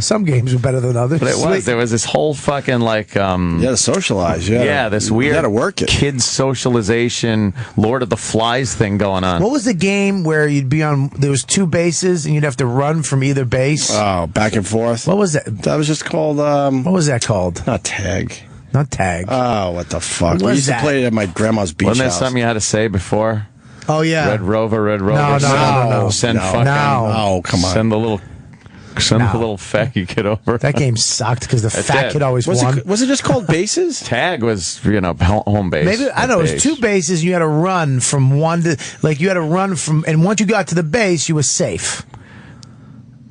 Some games were better than others. But there was this whole fucking like you had to socialize. This weird you had to work it. Kids socialization, Lord of the Flies thing going on. What was the game where you'd be on? There was 2 bases and you'd have to run from either base. Oh, back and forth. What was that? That was just called. What was that called? Not tag. Not tag. Oh, what the fuck? What We was used to that? play it at my grandma's beach Wasn't there house. something you had to say before? Oh, yeah. Red Rover. No. Send fucking. Oh, come on. Send the little faggy kid over. That game sucked because the fat did. kid always won. Was it just called bases? Tag was, home base. Maybe I don't know. It was 2 bases. You had to run from one to and once you got to the base, you were safe.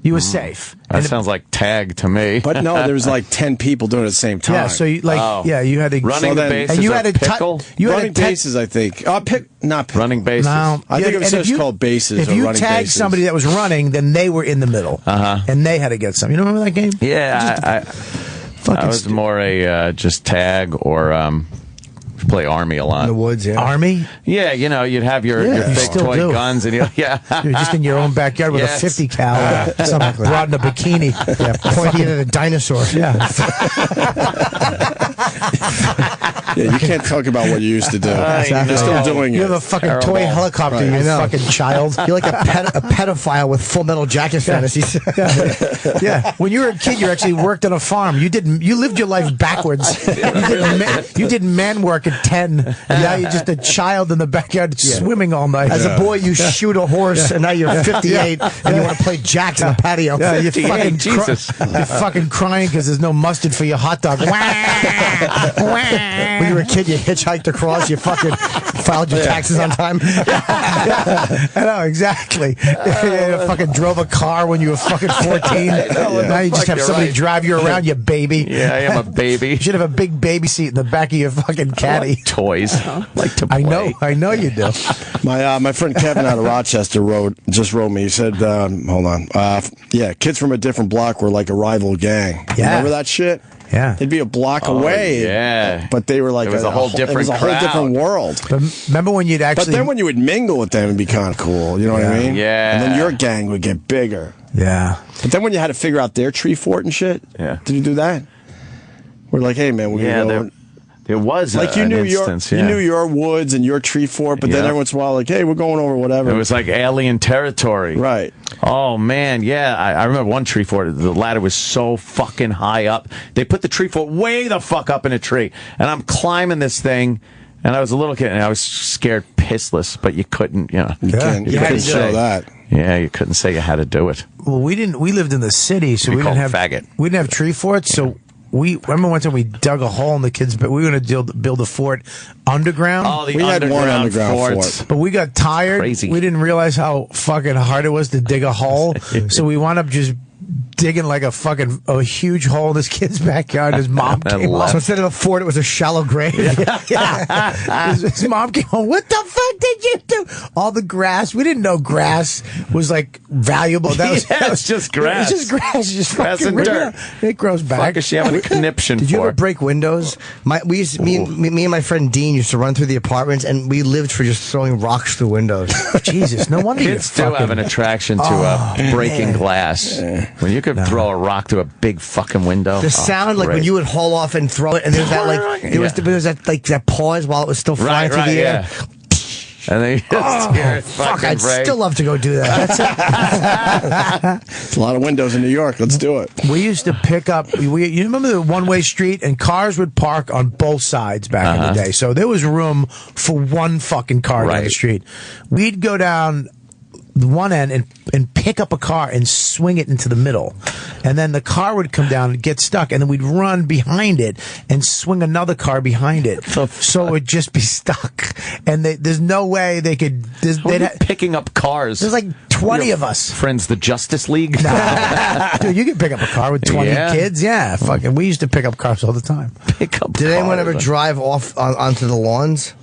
You were safe. That sounds like tag to me. But no, there was like 10 people doing it at the same time. Yeah, so you you had to running bases. and you had to pickle. Running bases, I think. Not pickle. Running bases. I think it was just called bases. If or you running tagged bases. somebody that was running, then they were in the middle, and they had to get some. You remember that game? Yeah, I was more a just tag or play Army a lot. In the woods, yeah. Army? Yeah, you'd have your fake still toy do. guns, and you're just in your own backyard with Yes. a 50 cal, some broad in a bikini, Pointing at a dinosaur. Yeah. Yeah, you can't talk about what you used to do. Exactly. You're still doing You it. have a fucking Terrible. toy helicopter, you fucking child. You're like a pedophile with Full Metal Jacket fantasies. Yeah, when you were a kid, you actually worked on a farm. You lived your life backwards. You did man work at 10, and now you're just a child in the backyard swimming all night. As a boy, you shoot a horse, and now you're 58, and you want to play jacks in the patio. Yeah, you're 58, fucking Jesus. you're fucking crying because there's no mustard for your hot dog. When you were a kid, you hitchhiked across, you fucking filed your taxes on time. I know, exactly. You fucking drove a car when you were fucking 14. Now you just have somebody drive you around, you baby. Yeah, I am a baby. You should have a big baby seat in the back of your fucking caddy. Toys. I like to play. I know you do. My friend Kevin out of Rochester just wrote me. He said, hold on. Kids from a different block were like a rival gang. Yeah. Remember that shit? Yeah. They'd be a block away. Yeah. But they were like It was a whole different crowd. world. But remember when you'd actually... But then when you would mingle with them, it'd be kind of cool. You know what I mean? Yeah. And then your gang would get bigger. Yeah. But then when you had to figure out their tree fort and shit, did you do that? We're like, hey, man, we're going to go... There was like you an knew instance, you knew your woods and your tree fort, but then every once in a while, like, hey, we're going over whatever. It was like alien territory. Right. Oh, man, yeah. I remember one tree fort. The ladder was so fucking high up. They put the tree fort way the fuck up in a tree. And I'm climbing this thing, and I was a little kid, and I was scared pissless, but you couldn't, You couldn't show that. Yeah, you couldn't say you had to do it. Well, we lived in the city, so we didn't have... faggot. We didn't have tree forts, so... I remember one time we dug a hole in the kids' bed. We were going to build a fort underground. Oh, We had one underground forts. fort. But we got tired. Crazy. We didn't realize how fucking hard it was to dig a hole. So we wound up just digging like a huge hole in this kid's backyard. His mom came home. So instead of a fort, it was a shallow grave. His mom came home. What the fuck did you do? All the grass. We didn't know grass was like valuable. It's just grass. It's just grass. It's just Grass fucking and dirt. It grows back. Fuck is she having a conniption Did you for? ever break windows? Me and my friend Dean used to run through the apartments, and we lived for just throwing rocks through windows. Jesus, no wonder Kids do have an attraction to breaking glass. When you could throw a rock through a big fucking window. The sound, like when you would haul off and throw it, and there was that that pause while it was still flying through the air. Yeah. And they just Fuck, I'd still love to go do that. It's a lot of windows in New York. Let's do it. We used to pick up. You remember the one-way street, and cars would park on both sides back in the day. So there was room for one fucking car down the street. We'd go down one end and pick up a car and swing it into the middle. And then the car would come down and get stuck, and then we'd run behind it and swing another car behind it. So it would just be stuck. And there's no way they could... picking up cars. There's like 20 of us. Friends, the Justice League? Dude, you can pick up a car with 20 kids. Yeah, fucking. We used to pick up cars all the time. Did anyone ever drive off onto the lawns?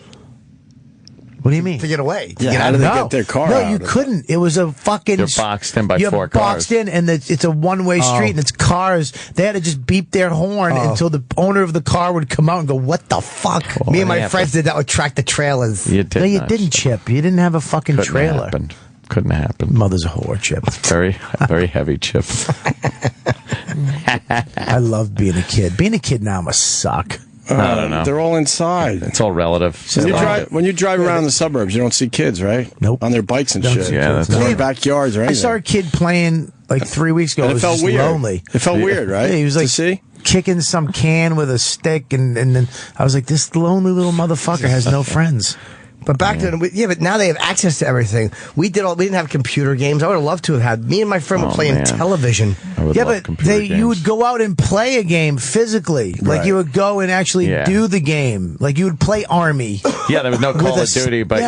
What do you mean? To get away. Yeah, how do they get their car No, out you of it? couldn't. It was a fucking... You're boxed in by You're 4 cars. boxed in, and it's a one-way street, and it's cars. They had to just beep their horn until the owner of the car would come out and go, what the fuck? Me and my friends did that with tractor trailers. You did No, you not. didn't, Chip. You didn't have a fucking trailer. Couldn't happen. Mother's a whore, Chip. Very, very heavy, Chip. I love being a kid. Being a kid now must suck. I don't know. They're all inside. It's all relative. When you drive around in the suburbs, you don't see kids, right? Nope. On their bikes and shit. Yeah, that's Or right. in backyards or anything. I saw a kid playing like 3 weeks ago. And It was felt just weird. lonely. It felt weird, right? Yeah, he was like to see? kicking some can with a stick, and then I was like, this lonely little motherfucker has no friends. But back then, but now they have access to everything. We didn't have computer games. I would have loved to have had. Me and my friend were playing television. Yeah, but you would go out and play a game physically. Like Right. you would go and actually do the game. Like you would play Army. Yeah, there was no Call of Duty, but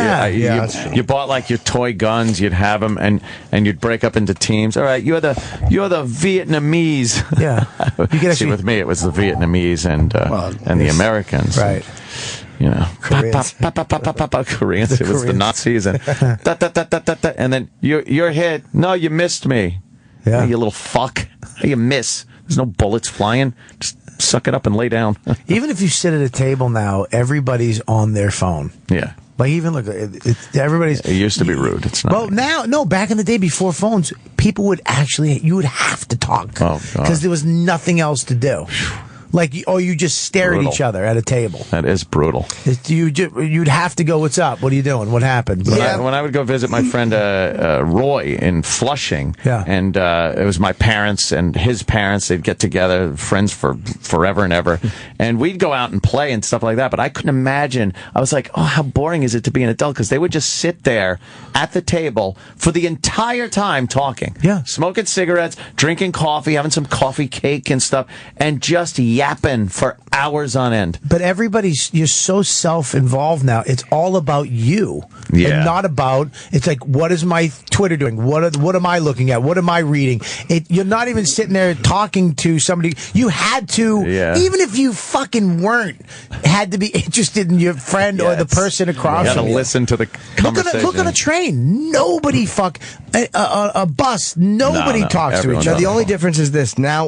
you bought like your toy guns. You'd have them, and you'd break up into teams. All right, you're the Vietnamese. Yeah, you could see with me it was the Vietnamese and the Americans. Right. You know, Koreans. Koreans. It was the Nazis, and and then you're hit. No, you missed me. Yeah, you little fuck. How you miss? There's no bullets flying. Just suck it up and lay down. Even if you sit at a table now, everybody's on their phone. Yeah. Like even look, everybody's. It used to be rude. It's not. Well, now, back in the day before phones, people would you would have to talk. Oh, God. Because there was nothing else to do. Like, you just stare at each other at a table. That is brutal. You'd have to go, what's up? What are you doing? What happened? When I would go visit my friend Roy in Flushing, and it was my parents and his parents, they'd get together, friends for forever and ever, and we'd go out and play and stuff like that, but I couldn't imagine. I was like, oh, how boring is it to be an adult? Because they would just sit there at the table for the entire time talking. Yeah. Smoking cigarettes, drinking coffee, having some coffee cake and stuff, and just yapping for hours on end. But you're so self-involved now. It's all about you. Yeah. And not about, it's like, what is my Twitter doing? What am I looking at? What am I reading? You're not even sitting there talking to somebody. You had to, even if you fucking weren't, had to be interested in your friend or the person across you from gotta you. listen to the conversation. Look on a train. Nobody a bus. Nobody talks to each other. The only difference is this. Now,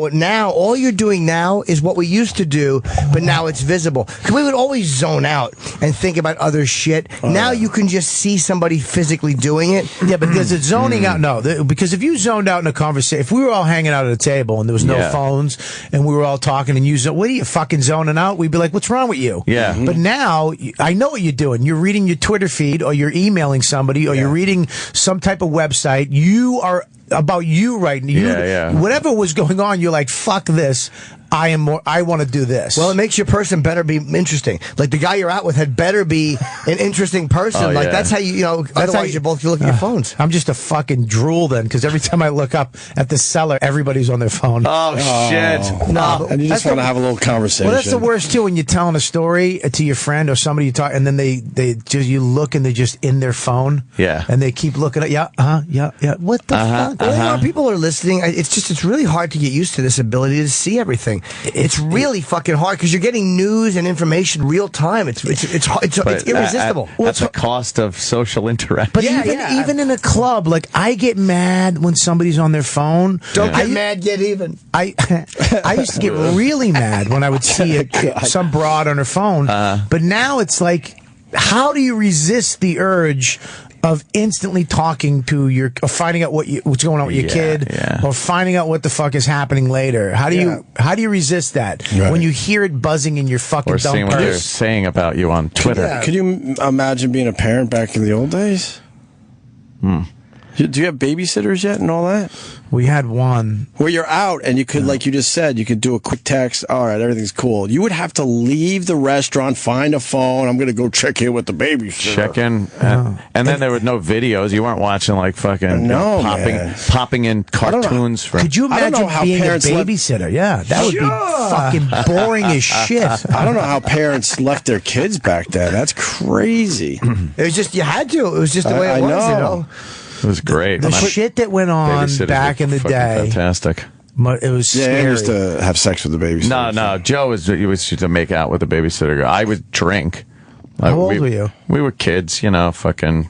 all you're doing now is what we used to do, but now it's visible. 'Cause we would always zone out and think about other shit. Now you can just see somebody physically doing it. Yeah, but there's a zoning out. No, because if you zoned out in a conversation, if we were all hanging out at a table and there was no phones and we were all talking and what are you fucking zoning out? We'd be like, what's wrong with you? Yeah. But now I know what you're doing. You're reading your Twitter feed or you're emailing somebody or you're reading some type of website. You are about you right now. Whatever was going on, you're like, fuck this. I want to do this. Well, it makes your person better be interesting. Like the guy you're out with had better be an interesting person. That's how otherwise you're both looking at your phones. I'm just a fucking drool then, because every time I look up at the cellar, everybody's on their phone. Oh, shit. No, and you just want to have a little conversation. Well, that's the worst too, when you're telling a story to your friend or somebody you talk, and then you look and they're just in their phone. Yeah. And they keep looking at, yeah. What the fuck? Well, people are listening. It's really hard to get used to this ability to see everything. It's really fucking hard because you're getting news and information real time. It's irresistible. At the cost of social interaction. But even in a club, like I get mad when somebody's on their phone. Don't get mad, get even. I used to get really mad when I would see some broad on her phone. But now it's like, how do you resist the urge of instantly talking to or finding out what's going on with your kid, or finding out what the fuck is happening later? How do you resist that when you hear it buzzing in your fucking dumb seeing what they're saying about you on Twitter? Could you imagine being a parent back in the old days? Do you have babysitters yet and all that? We had one. Where you're out and you could, like you just said, you could do a quick text. All right, everything's cool. You would have to leave the restaurant, find a phone. I'm going to go check in with the babysitter. Check in. And then there were no videos. You weren't watching like fucking popping in cartoons. Could you imagine being a babysitter? Yeah, that would be fucking boring as shit. I don't know how parents left their kids back then. That's crazy. It was just, you had to. It was just the way it was, you know? It was great. The shit that went on back in the day. Fantastic. It was scary. Yeah, I used to have sex with the babysitter. No. Joe used to make out with the babysitter. I would drink. How old were you? We were kids, fucking,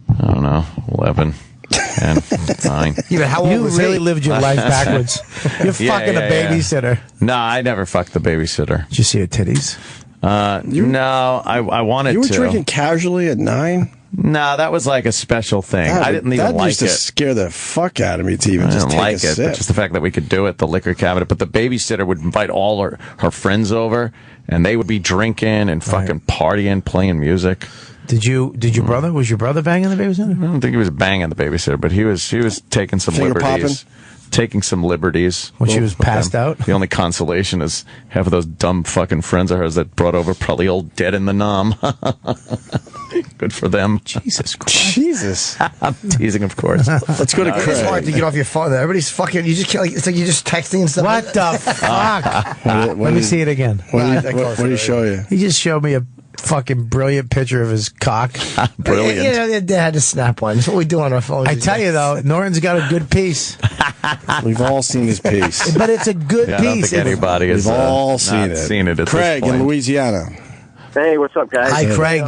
I don't know, 11. 10, 9. Yeah, but how old you was really he? lived your life backwards. You're fucking a babysitter. No, I never fucked the babysitter. Did you see her titties? No, I wanted to. You were drinking casually at 9? No, that was like a special thing. I didn't even like it. That used to scare the fuck out of me to even just take a sip. But just the fact that we could do it, the liquor cabinet. But the babysitter would invite all her friends over, and they would be drinking and fucking partying, playing music. Was your brother banging the babysitter? I don't think he was banging the babysitter, but he was taking some liberties. Taking some liberties. When she was passed out? The only consolation is half of those dumb fucking friends of hers that brought over probably old dead in the nom. Good for them. Jesus Christ. Jesus. I'm teasing, of course. Let's go to Craig. It's hard to get off your phone. Everybody's fucking, you just can't, it's like you're just texting and stuff. What the fuck? Let me see it again. What did he show you? He just showed me a fucking brilliant picture of his cock. Brilliant. You know, they had to snap one. That's what we do on our phones. I tell you, though, Norton's got a good piece. We've all seen his piece. But it's a good piece. I don't think anybody has We've all seen it. At Craig this point. in Louisiana. Hey, what's up, guys? Hi, Craig.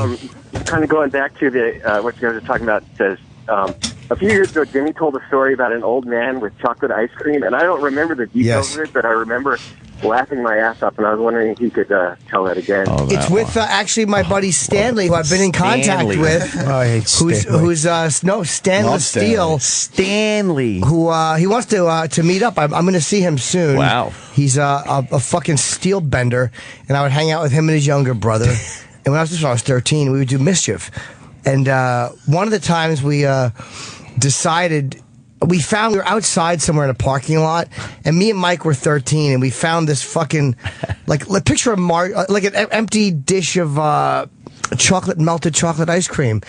Kind of going back to the what you guys were talking about. Says a few years ago, Jimmy told a story about an old man with chocolate ice cream, and I don't remember the details of it, but I remember laughing my ass off, and I was wondering if you could tell that again. It's with actually my buddy Stanley, who I've been in contact with. I hate Stanley Steele. Stanley. Who he wants to meet up. I'm going to see him soon. Wow. He's a fucking steel bender, and I would hang out with him and his younger brother. And when I was 13, we would do mischief. And one of the times we decided. We were outside somewhere in a parking lot, and me and Mike were 13, and we found this fucking, like picture of like an empty dish of melted chocolate ice cream.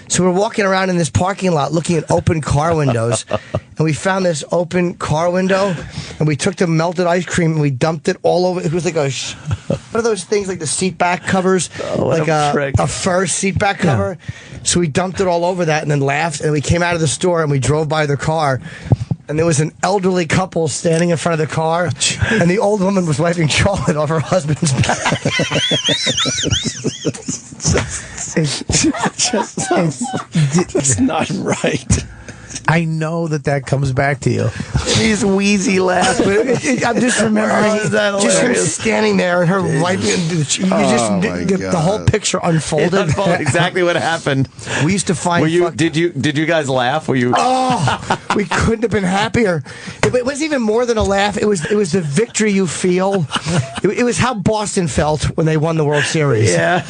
So we're walking around in this parking lot looking at open car windows, and we found this open car window, and we took the melted ice cream and we dumped it all over. It was like one of those things like the seat back covers, like a fur seat back cover. So we dumped it all over that and then laughed, and we came out of the store and we drove by the car, and there was an elderly couple standing in front of the car, and the old woman was wiping chocolate off her husband's back. It's not right. I know that comes back to you. These wheezy laughs. I'm just remembering just him standing there and her wiping. The whole picture unfolded. Exactly what happened. We used to find. Did you guys laugh? Were you? Oh, we couldn't have been happier. It was even more than a laugh. It was the victory you feel. It was how Boston felt when they won the World Series. Yeah.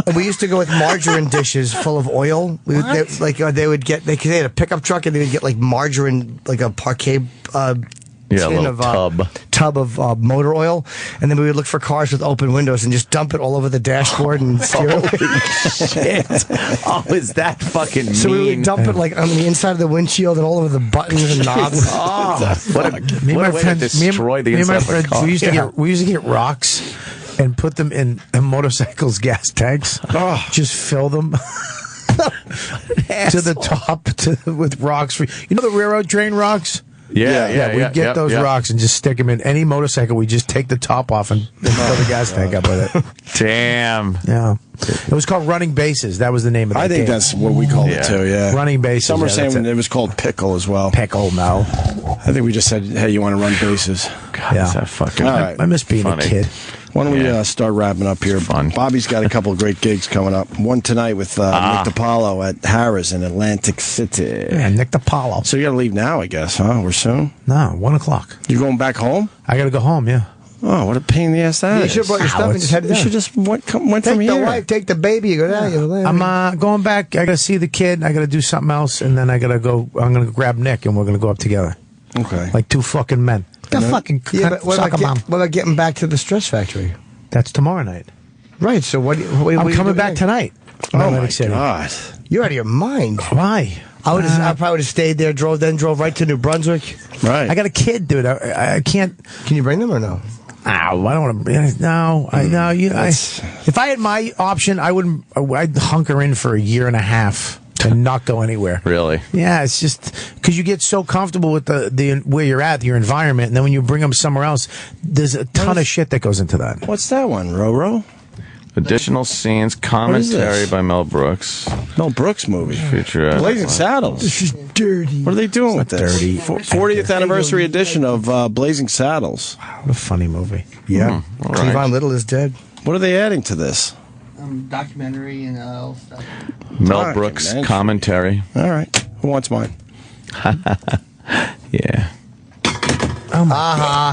And we used to go with margarine dishes full of oil. They would get they had a pickup truck, and they would get like margarine, like a parquet tin of tub of motor oil, and then we would look for cars with open windows and just dump it all over the dashboard and steer Shit. Oh, is that fucking mean? So we would dump it like on the inside of the windshield and all over the buttons and knobs. What a way to destroy the inside of a car. We used to get rocks and put them in motorcycles' gas tanks. Just fill them to the top with rocks. You know the railroad train rocks? Yeah. We get those rocks and just stick them in any motorcycle. We just take the top off and fill the gas tank up with it. Damn. Yeah. It was called running bases. That was the name of it. I think that's what we called it too, yeah. Running bases. Some were saying it was called pickle as well. Pickle, no. I think we just said, hey, you want to run bases? God, is that fucking... All right. I miss being a kid. Why don't we start wrapping up here? Fun. Bobby's got a couple of great gigs coming up. One tonight with Nick DiPaolo at Harrah's in Atlantic City. Yeah, Nick DiPaolo. So you got to leave now, I guess, huh? We're soon? No, 1 o'clock. You going back home? I got to go home, yeah. Oh, what a pain in the ass that You is. should have brought your stuff and just headed You down. should just went from Take the here. wife, take the baby. You go down. I'm going back. I got to see the kid. I got to do something else, and then I got to go. I'm going to grab Nick, and we're going to go up together. Okay. Like two fucking men. The fucking but what soccer mom. about getting back to the Stress Factory? That's tomorrow night. Right. So what? I'm coming back tonight. Oh, my Atlantic City. God. You're out of your mind. Why? I probably would have stayed there. Drove right to New Brunswick. Right. I got a kid, dude. I can't. Can you bring them or no? Ow, I don't want to. No, if I had my option, I'd hunker in for a year and a half and not go anywhere. Really? Yeah, it's just because you get so comfortable with the where you're at, your environment, and then when you bring them somewhere else, there's a ton of shit that goes into that. What's that one, Roro? Additional scenes, commentary by Mel Brooks. Mel Brooks movie. Feature Blazing Saddles. This is dirty. What are they doing with this? dirty. 40th anniversary edition of Blazing Saddles. What a funny movie. Yeah. all right. Cleavon Little is dead. What are they adding to this? Documentary and all stuff. Mel Brooks commentary. All right. Who wants mine? Yeah.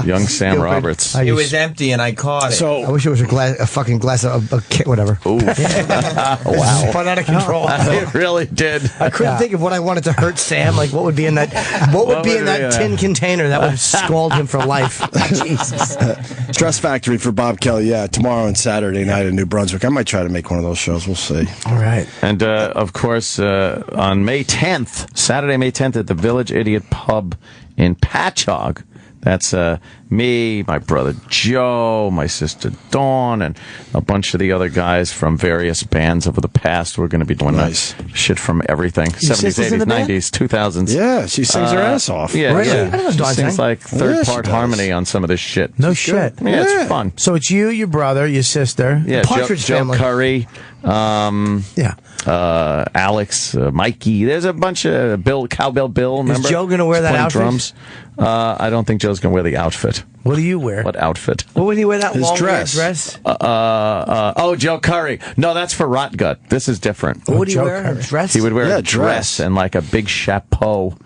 Young Sam Roberts. It was empty and I caught it. I wish it was a fucking glass of whatever. Ooh. Wow. Spun out of control. It really did. I couldn't think of what I wanted to hurt Sam. Like what would be in that? What would be in that tin container that would scald him for life? Jesus. Stress Factory for Bob Kelly. Yeah, tomorrow and Saturday night in New Brunswick. I might try to make one of those shows. We'll see. All right. And, of course, on May 10th, Saturday, May 10th, at the Village Idiot Pub in Patchogue. That's me, my brother Joe, my sister Dawn, and a bunch of the other guys from various bands over the past. We're going to be doing shit from everything. 70s, 80s, 90s, 2000s. Yeah, she sings her ass off. Yeah, Really? yeah. I don't know She Dawn sings sang. like third-part harmony on some of this shit. No shit. Yeah, it's fun. So it's you, your brother, your sister. Yeah, Joe Curry. Alex, Mikey. There's a bunch of Cowbell Bill. Remember? Is Joe going to wear He's that playing outfit? drums. I don't think Joe's going to wear the outfit. What do you wear? What outfit? What would he wear? That His long dress. dress? Joe Curry. No, that's for Rotgut. This is different. What would he Joe wear? Curry. A dress? He would wear Yeah, a dress and like a big chapeau.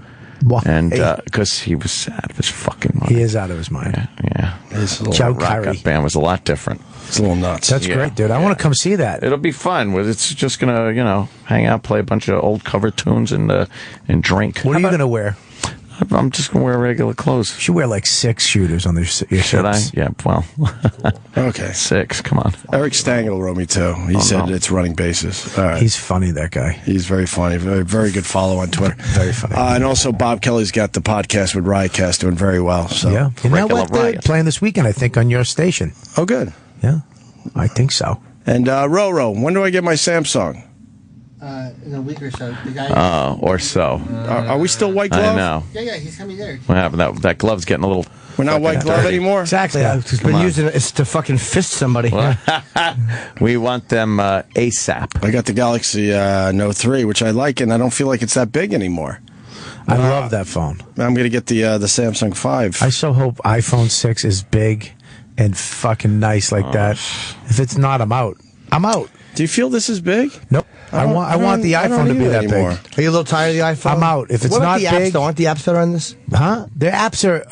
And because he was out of his fucking mind. He is out of his mind. Yeah. Joe Rotgut Curry. band was a lot different. It's a little nuts. That's great, dude. I want to come see that. It'll be fun. It's just gonna, hang out, play a bunch of old cover tunes, and drink. What are you going to wear? I'm just gonna wear regular clothes. You should wear like 6 shooters on your Should I? Yeah. Well. Okay. 6. Come on. Eric Stangl wrote me too. He said it's running bases. All right. He's funny, that guy. He's very funny. Very, very good follow on Twitter. Very funny. And also, Bob Kelly's got the podcast with Riotcast doing very well. So Yeah. You know Regular what? They're Riot. playing this weekend, I think, on your station. Oh, good. Yeah. I think so. And Roro, when do I get my Samsung? In a week or so. The guy. Or so. Are we still white glove? I know. Yeah, he's coming there. What happened? That glove's getting a little. We're not white glove dirty. anymore? Exactly. It's been using it to fucking fist somebody. We want them ASAP. I got the Galaxy Note 3, which I like, and I don't feel like it's that big anymore. I love that phone. I'm going to get the Samsung 5. I so hope iPhone 6 is big and fucking nice like that. If it's not, I'm out. I'm out. Do you feel this is big? Nope. I want the iPhone to be that anymore. big. Are you a little tired of the iPhone? I'm out. If it's what about not the big, apps, though? Aren't the apps better on this? Huh? The apps are,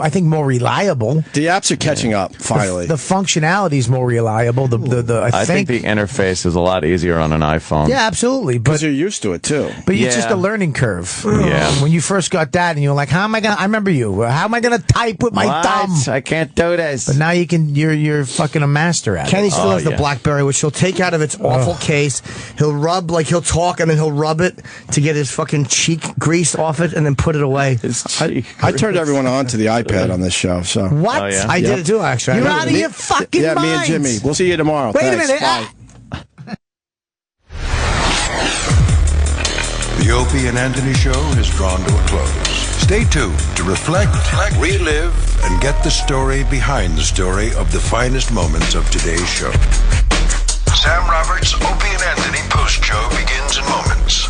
I think, more reliable. The apps are catching up, finally. The functionality is more reliable. I think the interface is a lot easier on an iPhone. Yeah, absolutely. Because you're used to it, too. But it's just a learning curve. Yeah. When you first got that and you're like, how am I going to, I remember you, how am I going to type with my thumb? I can't do this. But now you can, you're fucking a master at Kenny it. still has the BlackBerry, which he'll take out of its awful case. He'll rub, like he'll talk and then he'll rub it to get his fucking cheek grease off it and then put it away. I turned everyone on to the iPad on this show. So What? Oh, yeah? I did it too, actually. You're out of your fucking Yeah, minds. me and Jimmy. We'll see you tomorrow. Wait Thanks. a minute. Bye. The Opie and Anthony Show has drawn to a close. Stay tuned to reflect, relive, and get the story behind the story of the finest moments of today's show. Sam Roberts' Opie and Anthony post-show begins in moments.